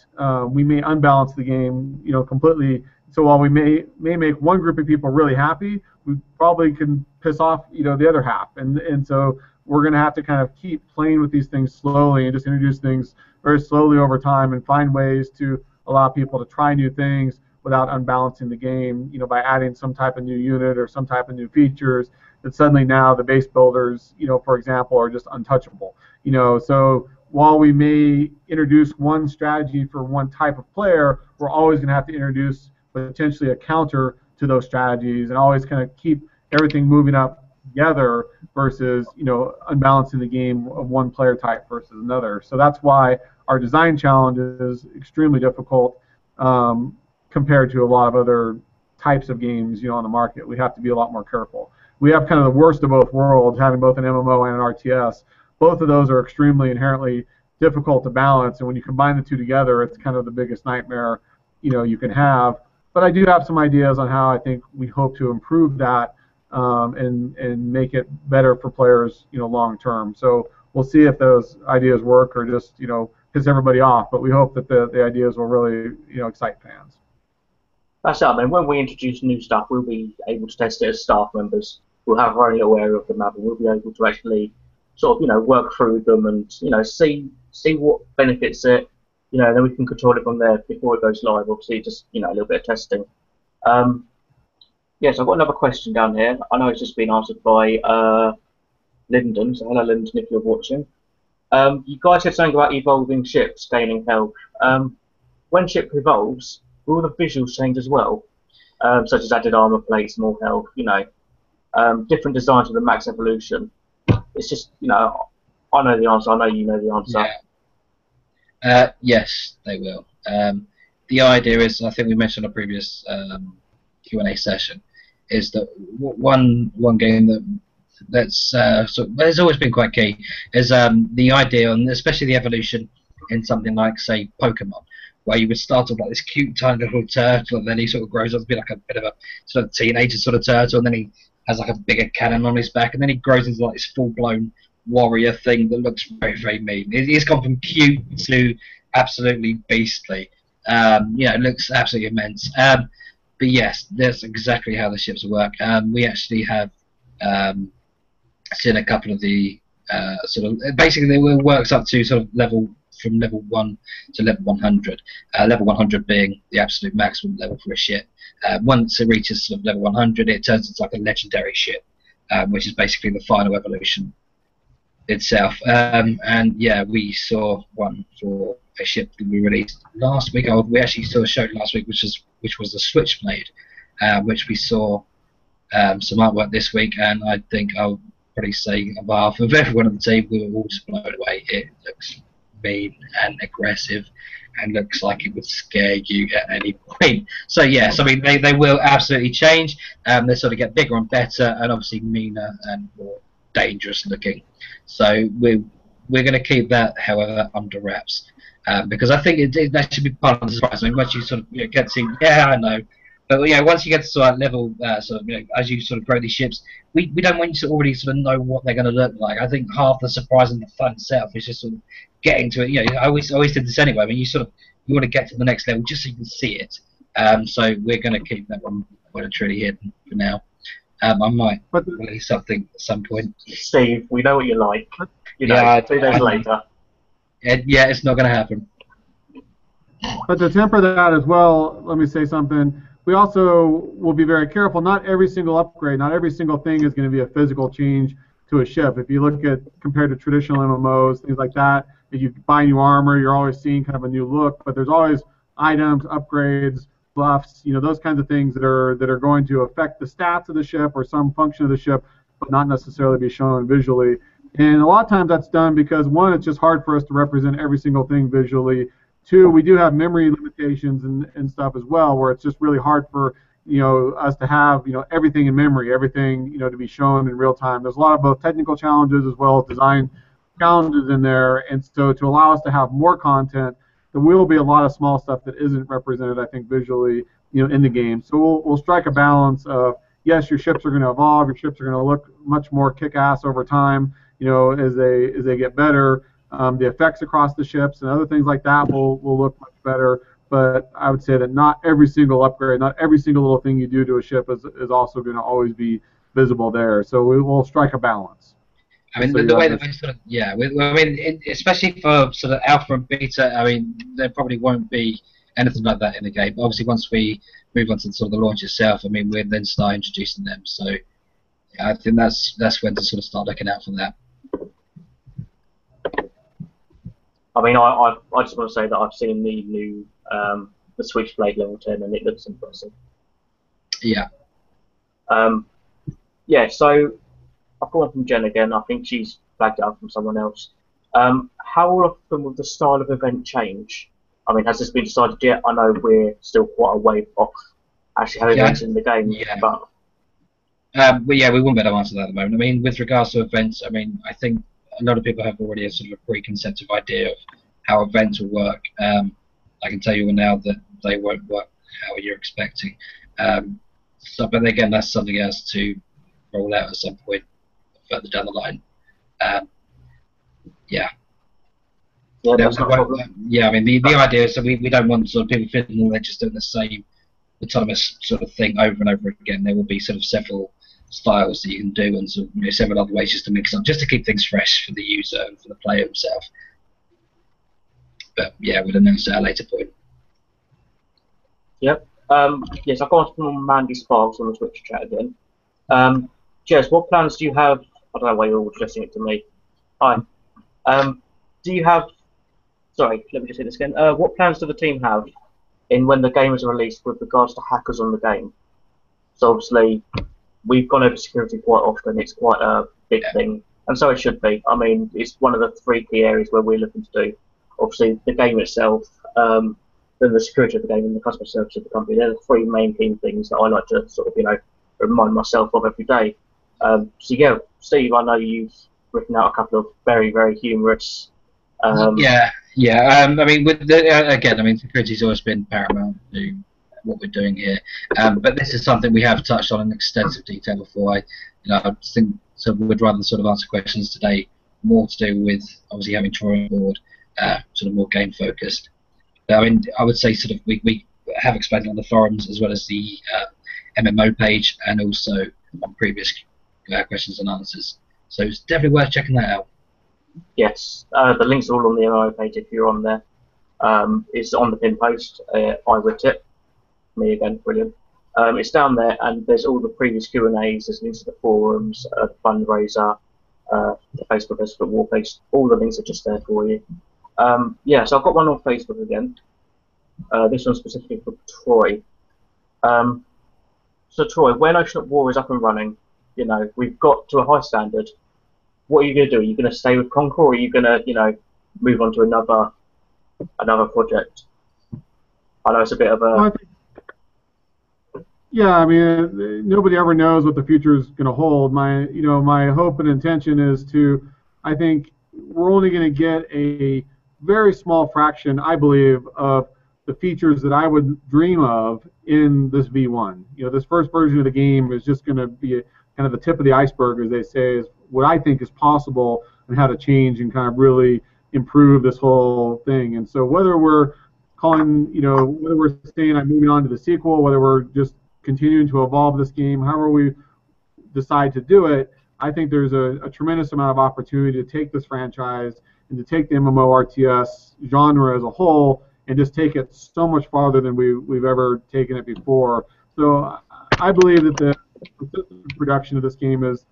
we may unbalance the game, completely. So while we may make one group of people really happy, we probably can piss off, the other half. And so we're going to have to kind of keep playing with these things slowly and just introduce things very slowly over time and find ways to allow people to try new things without unbalancing the game, by adding some type of new unit or some type of new features that suddenly now the base builders, for example, are just untouchable. So while we may introduce one strategy for one type of player, we're always going to have to introduce potentially a counter to those strategies and always kind of keep everything moving up together versus, unbalancing the game of one player type versus another. So that's why our design challenge is extremely difficult compared to a lot of other types of games, on the market. We have to be a lot more careful. We have kind of the worst of both worlds, having both an MMO and an RTS. Both of those are extremely inherently difficult to balance, and when you combine the two together, it's kind of the biggest nightmare, you can have. But I do have some ideas on how I think we hope to improve that and make it better for players, long term. So we'll see if those ideas work or just, piss everybody off. But we hope that the ideas will really, excite fans. That's it. I mean, when we introduce new stuff, we'll be able to test it as staff members. We'll have our own little area of the map, and we'll be able to actually sort of, work through them and, see what benefits it, and then we can control it from there before it goes live. Obviously, just, a little bit of testing. Yes, I've got another question down here. I know it's just been answered by Lyndon, so hello Lyndon if you're watching. You guys said something about evolving ships gaining health. When ship evolves, will the visuals change as well? Such as added armor plates, more health, different designs with the max evolution. It's just, I know the answer, I know you know the answer. Yeah. Yes, they will. The idea is, I think we mentioned in a previous Q&A session, is that one game that's has always been quite key is the idea, and especially the evolution in something like, say, Pokemon, where you would start off like this cute tiny little turtle, and then he sort of grows up to be like a bit of a sort of teenager sort of turtle, and then he has like a bigger cannon on his back, and then he grows into like this full-blown warrior thing that looks very, very mean. He's gone from cute to absolutely beastly. It looks absolutely immense. But yes, that's exactly how the ships work. We actually have seen a couple of the sort of basically it works up to sort of from level 1 to level 100. Level 100 being the absolute maximum level for a ship. Once it reaches sort of level 100, it turns into like a legendary ship, which is basically the final evolution itself. And yeah, we saw one for a ship that we released last week. We actually saw a show last week, which was the Switchblade, which we saw some artwork this week, and I think I'll probably say on behalf of everyone on the team, we were all just blown away. It looks mean and aggressive and looks like it would scare you at any point. So yes, I mean they will absolutely change. They sort of get bigger and better, and obviously meaner and more dangerous looking. So we're going to keep that, however, under wraps, because I think that should be part of the surprise. I mean, once you sort of get to, yeah, I know, but once you get to sort of level, sort of as you sort of grow these ships, we don't want you to already sort of know what they're going to look like. I think half the surprise and the fun itself is just sort of getting to it. I always did this anyway. I mean, you want to get to the next level just so you can see it. So we're going to keep that one well and truly hidden for now. I might release something at some point. Steve, we know what you like. 2 days later. Yeah, it's not going to happen. But to temper that as well, let me say something. We also will be very careful. Not every single upgrade, not every single thing is going to be a physical change to a ship. If you look at compared to traditional MMOs, things like that, if you buy new armor, you're always seeing kind of a new look. But there's always items, upgrades, buffs, those kinds of things that are going to affect the stats of the ship or some function of the ship, but not necessarily be shown visually. And a lot of times that's done because, one, it's just hard for us to represent every single thing visually. Two, we do have memory limitations and stuff as well, where it's just really hard for us to have everything in memory, everything to be shown in real time. There's a lot of both technical challenges as well as design challenges in there, and so to allow us to have more content, there will be a lot of small stuff that isn't represented, I think, visually in the game. So we'll strike a balance of, yes, your ships are going to evolve, your ships are going to look much more kick-ass over time, as they get better. The effects across the ships and other things like that will look much better. But I would say that not every single upgrade, not every single little thing you do to a ship is also going to always be visible there. So we will strike a balance. I mean, the way that we sort of, especially for sort of alpha and beta, I mean, there probably won't be anything like that in the game. But obviously, once we move on to sort of the launch itself, I mean, we'll then start introducing them. So yeah, I think that's when to sort of start looking out for that. I mean, I just want to say that I've seen the new the Switchblade level 10, and it looks impressive. Yeah. So I've got one from Jen again. I think she's flagged it up from someone else. How often will the style of event change? I mean, has this been decided yet? I know we're still quite a way off actually having events in the game. Yeah. But yeah, we wouldn't be able to answer that at the moment. I mean, with regards to events, I mean, I think a lot of people have already a sort of a preconceptive idea of how events will work. I can tell you now that they won't work how you're expecting. But again, that's something else to roll out at some point further down the line. Yeah. Yeah, that's not a problem. Yeah, I mean, the idea is that we don't want sort of people feeling they're just doing the same autonomous sort of thing over and over again. There will be sort of several styles that you can do, and sort of, several other ways just to mix up, just to keep things fresh for the user and for the player himself. But yeah, we'll announce it at a later point. Yep. Yes, I've gone from Mandy Sparks on the Twitch chat again. Jez, what plans do you have? I don't know why you're all addressing it to me. Hi. Do you have? Sorry, let me just hit this again. What plans do the team have in when the game is released with regards to hackers on the game? So obviously, we've gone over security quite often. It's quite a big thing, and so it should be. I mean, it's one of the 3 key areas where we're looking to do. Obviously, the game itself, then the security of the game, and the customer service of the company. They're the 3 main key things that I like to sort of, remind myself of every day. So yeah, Steve, I know you've written out a couple of very, very humorous. I mean, with again, I mean, security's always been paramount to what we're doing here. But this is something we have touched on in extensive detail before. I think so. We'd rather sort of answer questions today more to do with obviously having Troy on board, sort of more game focused. But, I mean, I would say sort of we have explained on the forums as well as the MMO page, and also on previous questions and answers. So it's definitely worth checking that out. Yes, the links are all on the MMO page if you're on there. It's on the pin post. I wrote it. Me again, brilliant. It's down there, and there's all the previous Q&As. There's links to the forums, the fundraiser, the Facebook Festival War page. All the links are just there for you. Yeah, so I've got one on Facebook again. This one's specifically for Troy. So Troy, when Ocean at War is up and running, we've got to a high standard. What are you going to do? Are you going to stay with Konka, or are you going to, move on to another project? I know it's a bit of a. Yeah, I mean, nobody ever knows what the future is going to hold. My hope and intention is to, I think, we're only going to get a very small fraction, I believe, of the features that I would dream of in this V1. This first version of the game is just going to be kind of the tip of the iceberg, as they say, is what I think is possible and how to change and kind of really improve this whole thing. And so whether we're calling, whether we're saying I'm moving on to the sequel, whether we're just continuing to evolve this game, however we decide to do it, I think there's a tremendous amount of opportunity to take this franchise and to take the MMORTS genre as a whole and just take it so much farther than we've ever taken it before. So I believe that the production of this game is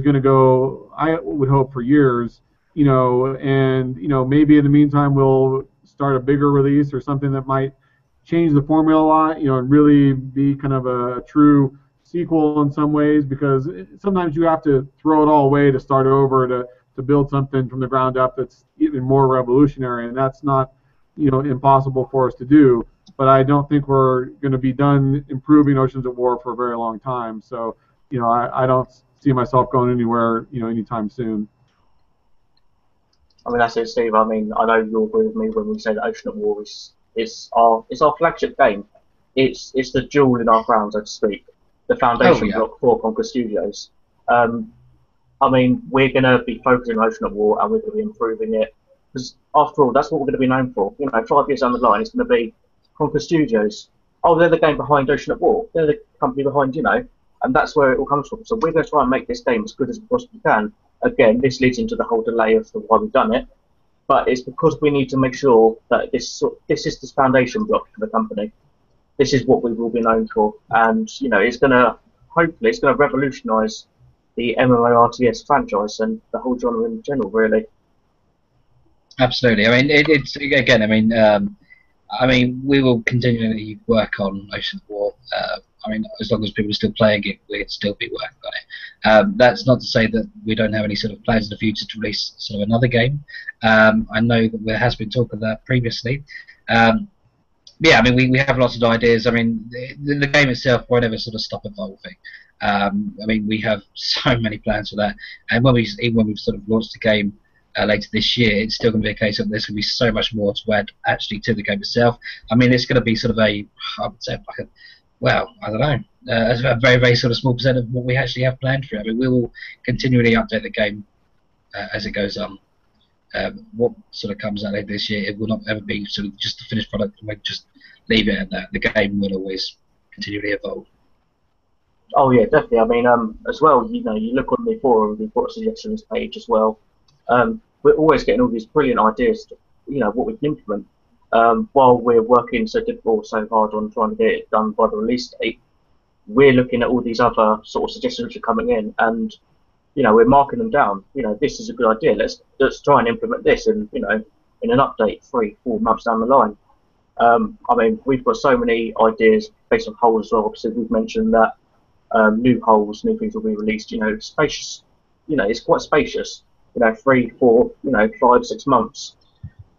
going to go, I would hope, for years, and maybe in the meantime we'll start a bigger release or something that might change the formula a lot, and really be kind of a true sequel in some ways, because sometimes you have to throw it all away to start over to build something from the ground up that's even more revolutionary, and that's not impossible for us to do. But I don't think we're going to be done improving Oceans of War for a very long time. So I don't see myself going anywhere anytime soon. I mean, that's it, Steve. I mean, I know you'll agree with me when we say that Ocean of War is our flagship game. It's the jewel in our crown, so to speak. The foundation block for Konka Studios. I mean, we're going to be focusing on Ocean of War, and we're going to be improving it, because after all, that's what we're going to be known for. 5 years down the line, it's going to be Konka Studios. Oh, they're the game behind Ocean of War. They're the company behind, and that's where it all comes from. So we're going to try and make this game as good as we possibly can. Again, this leads into the whole delay of why we've done it, but it's because we need to make sure that this is this foundation block for the company. This is what we will be known for, and it's going to revolutionise the MMORTS franchise and the whole genre in general, really. Absolutely. I mean, it's again. I mean, we will continually work on Ocean of War. I mean, as long as people are still playing it, we'd still be working on it. That's not to say that we don't have any sort of plans in the future to release sort of another game. I know that there has been talk of that previously. Yeah, I mean, we have lots of ideas. I mean, the game itself won't ever sort of stop evolving. I mean, we have so many plans for that, and even when we've sort of launched the game later this year, it's still going to be a case of there's going to be so much more to add actually to the game itself. I mean, it's going to be sort of I would say like Well, I don't know. It's a very, very sort of small percent of what we actually have planned for it. I mean, we will continually update the game as it goes on. What sort of comes out later this year, it will not ever be sort of just the finished product, and we just leave it at that. The game will always continually evolve. Oh yeah, definitely. I mean, as well, you know, you look on the forum, we've got a suggestions page as well. We're always getting all these brilliant ideas to, you know, what we can implement. While we're working so difficult, so hard on trying to get it done by the release date, we're looking at all these other sort of suggestions which are coming in, and you know, we're marking them down. You know, this is a good idea. Let's try and implement this, and you know, in an update 3-4 months down the line. I mean, we've got so many ideas based on holes as well. Obviously, we've mentioned that new holes, new things will be released. You know, spacious. You know, it's quite spacious. You know, 3, 4, you know, 5, 6 months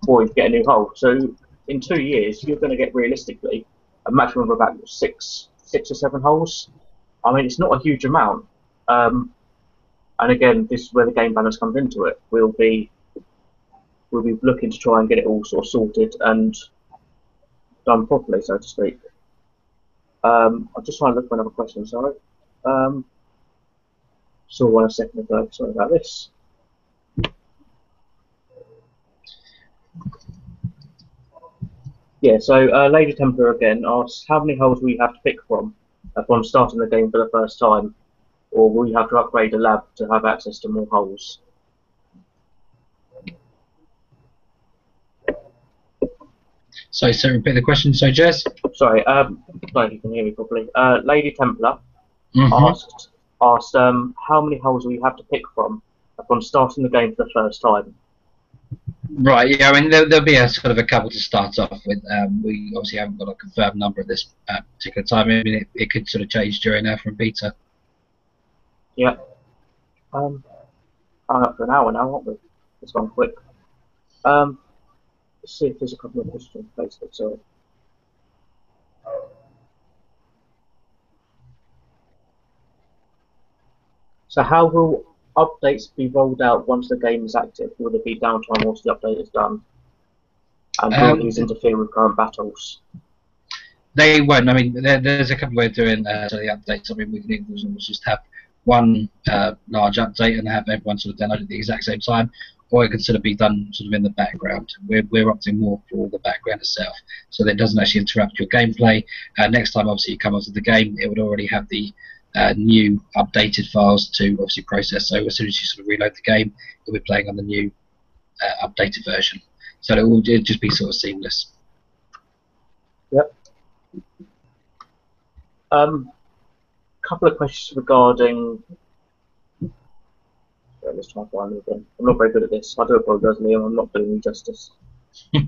before you get a new hole. So in 2 years, you're going to get realistically a maximum of about six or 7 holes. I mean, it's not a huge amount. And again, this is where the game balance comes into it. We'll be looking to try and get it all sort of sorted and done properly, so to speak. I'm just trying to look for another question. Sorry. Saw one a second ago. Sorry about this. Yeah, so Lady Templar again asks, how many holes will you have to pick from upon starting the game for the first time, or will you have to upgrade a lab to have access to more holes? So repeat the question. So, Jez? Sorry, glad you can hear me properly. Lady Templar asked, how many holes will you have to pick from upon starting the game for the first time? Right, yeah, I mean, there'll be a sort of a couple to start off with. We obviously haven't got a confirmed number at this particular time. I mean, it could sort of change during from beta. Yeah. Hung up for an hour now, aren't we? It's gone quick. Let's see if there's a couple of questions on Facebook, sorry. So how will updates be rolled out once the game is active? Will there be downtime once the update is done? And will these interfere with current battles? They won't. I mean, there's a couple of ways of doing the updates. I mean, we can just have one large update and have everyone sort of download at the exact same time, or it could sort of be done sort of in the background. We're opting more for the background itself, so that it doesn't actually interrupt your gameplay. Next time, obviously, you come onto the game, it would already have the new updated files to obviously process. So as soon as you sort of reload the game, you'll be playing on the new updated version. So it will just be sort of seamless. Yep. Couple of questions regarding. Let's try and find them again. I'm not very good at this. I do apologise, Liam. I'm not doing you justice. It's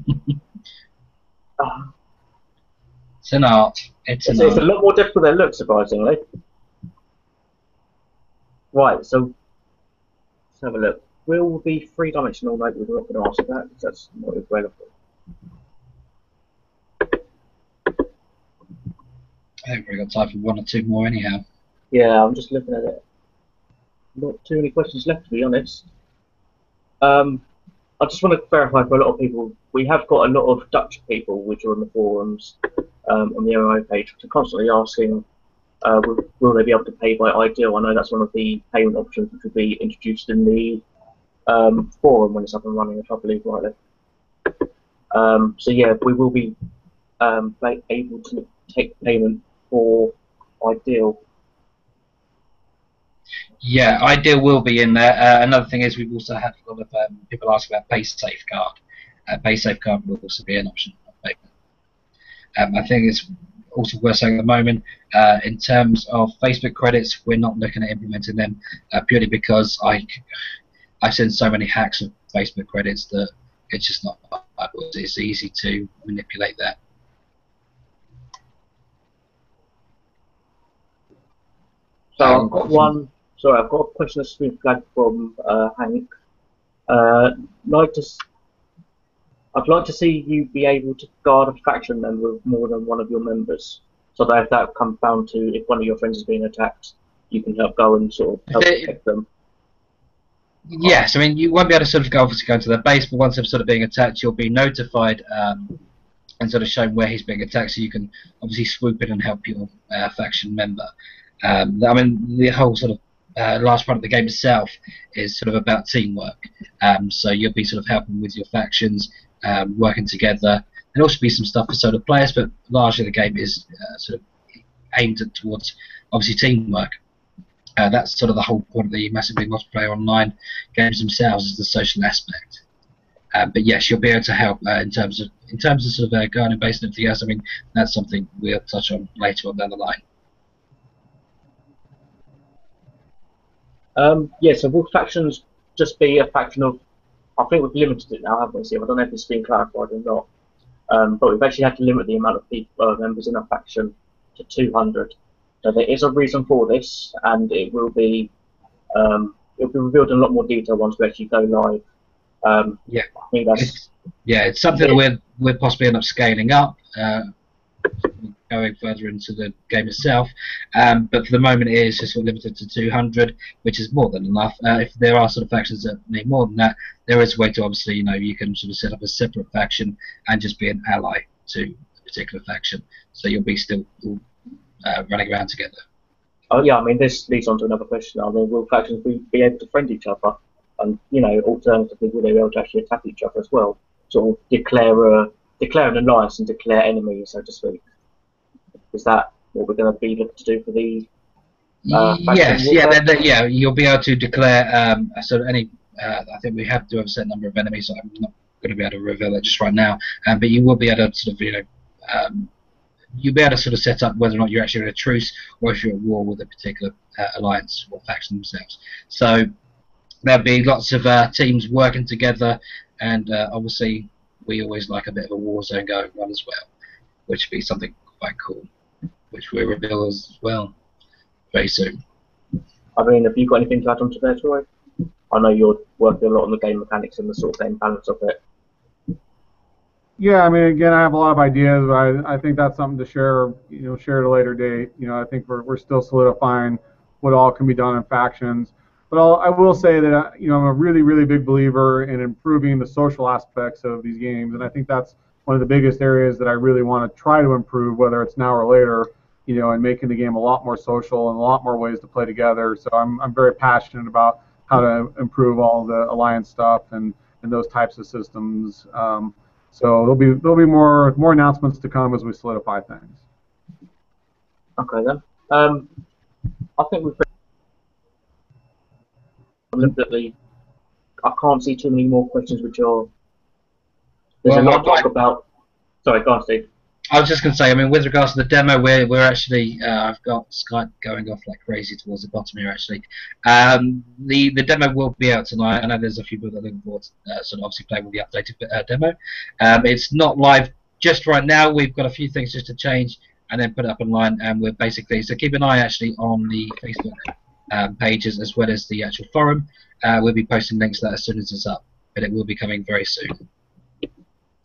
an art. It's a lot more difficult than it looks, surprisingly. Right, so let's have a look. Will the three-dimensional note, we're not going to ask that because that's not relevant. I think we've got time for 1 or 2 more anyhow. Yeah, I'm just looking at it. Not too many questions left, to be honest. I just want to clarify for a lot of people, we have got a lot of Dutch people which are on the forums, on the MMO page, which are constantly asking, will they be able to pay by Ideal? I know that's one of the payment options which will be introduced in the forum when it's up and running, if I believe rightly. So yeah, we will be able to take payment for Ideal. Yeah, Ideal will be in there. Another thing is we've also had a lot of people ask about base safeguard. Base safeguard will also be an option. I think it's also worth saying at the moment, in terms of Facebook credits, we're not looking at implementing them purely because I've seen so many hacks of Facebook credits that it's just not. It's easy to manipulate that. So I've got one. Sorry, I've got a question that's been flagged from Hank. I'd like to see you be able to guard a faction member with more than one of your members. So that if that comes down to if one of your friends is being attacked, you can help go and sort of help protect them. Yes, I mean you won't be able to sort of go into their base, but once they're sort of being attacked, you'll be notified and sort of showing where he's being attacked, so you can obviously swoop in and help your faction member. I mean, the whole sort of last part of the game itself is sort of about teamwork. So you'll be sort of helping with your factions, working together, and also be some stuff for solo players. But largely the game is sort of aimed towards obviously teamwork. That's sort of the whole point of the massively multiplayer online games themselves, is the social aspect. But yes, you'll be able to help in terms of sort of guarding base and everything else. I mean, that's something we'll touch on later on down the line. Yeah, so will factions just be a faction of? I think we've limited it now, haven't we, Steve? I don't know if it's been clarified or not. But we've actually had to limit the amount of people, members in a faction to 200. So there is a reason for this, and it will be revealed in a lot more detail once we actually go live. Yeah, I think that's it's something that we're possibly end up scaling up, going further into the game itself. But for the moment, it is just sort of limited to 200, which is more than enough. If there are sort of factions that need more than that, there is a way to obviously, you can sort of set up a separate faction and just be an ally to a particular faction. So you'll be still running around together. Oh yeah, I mean, this leads on to another question. I mean, will factions be able to friend each other? And alternatively, will they be able to actually attack each other as well? Sort of declare an alliance and declare enemies, so to speak. Is that what we're going to be looking to do for the? Yes, yeah, you'll be able to declare sort of any. I think we have to have a certain number of enemies. So I'm not going to be able to reveal that just right now. But you will be able to sort of you'll be able to sort of set up whether or not you're actually in a truce or if you're at war with a particular alliance or faction themselves. So there'll be lots of teams working together, and obviously we always like a bit of a war zone going on as well, which would be something quite cool, which we'll reveal as well very soon. I mean, have you got anything to add on to there, Troy? I know you're working a lot on the game mechanics and the sort of game balance of it. Yeah, I mean, again, I have a lot of ideas, but I think that's something to share, share at a later date. I think we're still solidifying what all can be done in factions. But I will say that I'm a really, really big believer in improving the social aspects of these games, and I think that's one of the biggest areas that I really want to try to improve, whether it's now or later, and making the game a lot more social and a lot more ways to play together. So I'm very passionate about how to improve all the alliance stuff and those types of systems. So there'll be more announcements to come as we solidify things. Okay then. I think we've looked at the. I can't see too many more questions which are. There's a lot to talk about. Sorry, go on, Steve. I was just going to say, I mean, with regards to the demo, we're actually, I've got Skype going off like crazy towards the bottom here, actually. The demo will be out tonight. I know there's a few people that are looking forward to sort of obviously playing with the updated demo. It's not live just right now. We've got a few things just to change and then put it up online, and we're basically, so keep an eye actually on the Facebook pages as well as the actual forum. We'll be posting links to that as soon as it's up, but it will be coming very soon.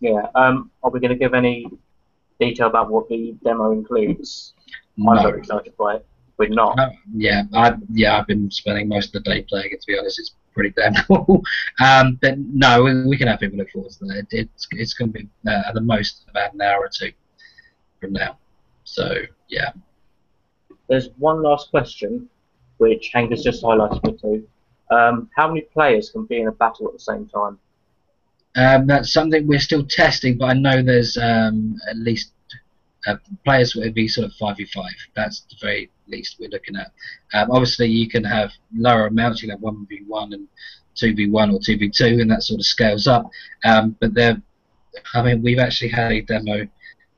Yeah, are we going to give any detail about what the demo includes? No. I'm very excited by it. We're not. Yeah, I've been spending most of the day playing it, to be honest. It's pretty damn cool. But no, we can have people look forward to that. It's going to be at the most about an hour or two from now. So, yeah. There's one last question, which Hank just highlighted me to. How many players can be in a battle at the same time? That's something we're still testing, but I know there's at least players would be sort of 5v5. That's the very least we're looking at. Obviously, you can have lower amounts. You can have 1v1 and 2v1 or 2v2, and that sort of scales up. But I mean, we've actually had a demo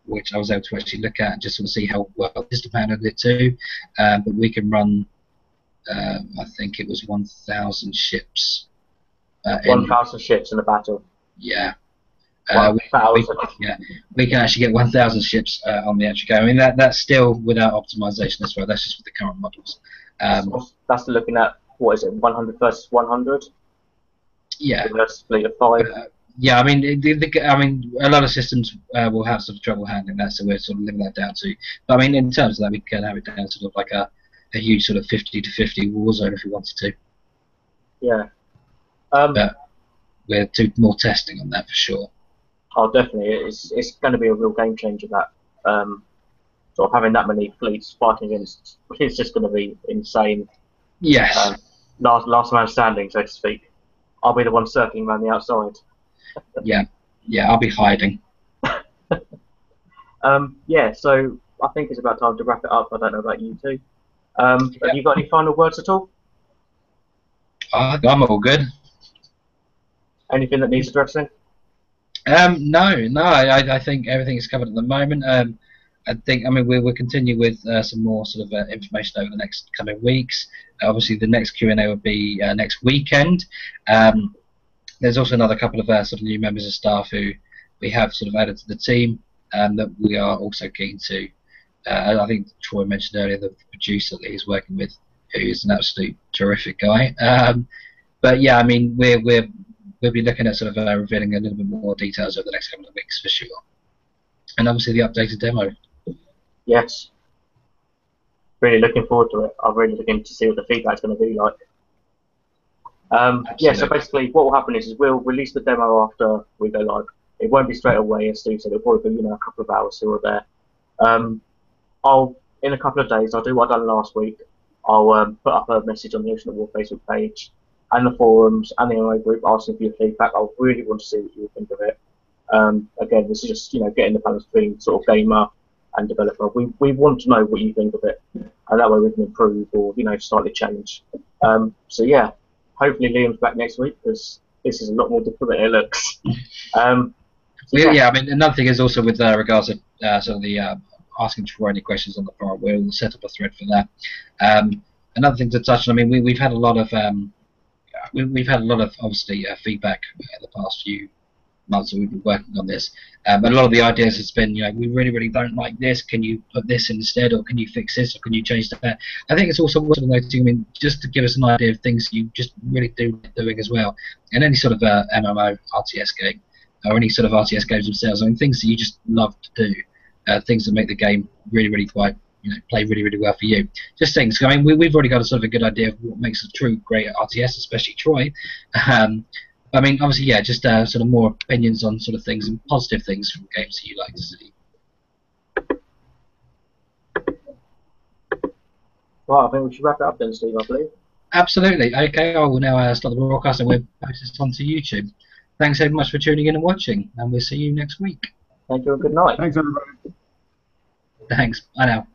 which I was able to actually look at and just sort of see how well this handled it too. But we can run, I think it was 1,000 ships. 1,000 ships in a battle. Yeah. 1,000. We can actually get 1,000 ships on the actual go. I mean, that's still without optimization as well. That's just with the current models. That's looking at, what is it, 100 versus 100? Yeah. Versus fleet of 5. Yeah, I mean, I mean, a lot of systems will have sort of trouble handling that, so we're sort of limiting that down to. But I mean, in terms of that, we can have it down to sort of like a huge sort of 50-50 war zone if we wanted to. Yeah. But we're more testing on that for sure. Oh, definitely. It's going to be a real game changer. That sort of having that many fleets fighting against, it's just going to be insane. Yes. Last man standing, so to speak. I'll be the one circling around the outside. Yeah. Yeah. I'll be hiding. Yeah. So I think it's about time to wrap it up. I don't know about you two. Have you got any final words at all? I'm all good. Anything that needs addressing? No. I think everything is covered at the moment. I mean, we'll continue with some more sort of information over the next coming weeks. Obviously, the next Q&A will be next weekend. There's also another couple of sort of new members of staff who we have sort of added to the team that we are also keen to. I think Troy mentioned earlier the producer that he's working with, who is an absolute terrific guy. But yeah, I mean, we'll be looking at sort of revealing a little bit more details over the next couple of weeks for sure. And obviously the updated demo. Yes. Really looking forward to it. I'm really looking to see what the feedback's going to be like. Yeah, so basically what will happen is we'll release the demo after we go live. It won't be straight away, as Steve said. It'll probably be a couple of hours here or there. In a couple of days, I'll do what I done last week. I'll put up a message on the Ocean at War Facebook page and the forums and the MO group asking for your feedback. I really want to see what you think of it. Again, this is just getting the balance between sort of gamer and developer. We want to know what you think of it, and that way we can improve or slightly change. So yeah, hopefully Liam's back next week because this is a lot more difficult than it looks. Yeah, I mean another thing is also with regards to sort of the asking Troy any questions on the forum. We'll set up a thread for that. Another thing to touch on. I mean, we've had a lot of obviously feedback in the past few months that we've been working on this. But a lot of the ideas has been, we really don't like this. Can you put this instead, or can you fix this, or can you change that? I think it's also worth noting, I mean, just to give us an idea of things you just really do doing as well, in any sort of MMO RTS game, or any sort of RTS games themselves. I mean, things that you just love to do, things that make the game really quite play really well for you. Just things. I mean, we've already got a sort of a good idea of what makes a true great RTS, especially Troy. I mean, obviously, yeah, just sort of more opinions on sort of things and positive things from games that you like to see. Well, I think we should wrap it up then, Steve, I believe. Absolutely. Okay, I will now start the broadcast and we'll post this onto YouTube. Thanks so much for tuning in and watching, and we'll see you next week. Thank you and good night. Thanks, everybody. Thanks. Bye now.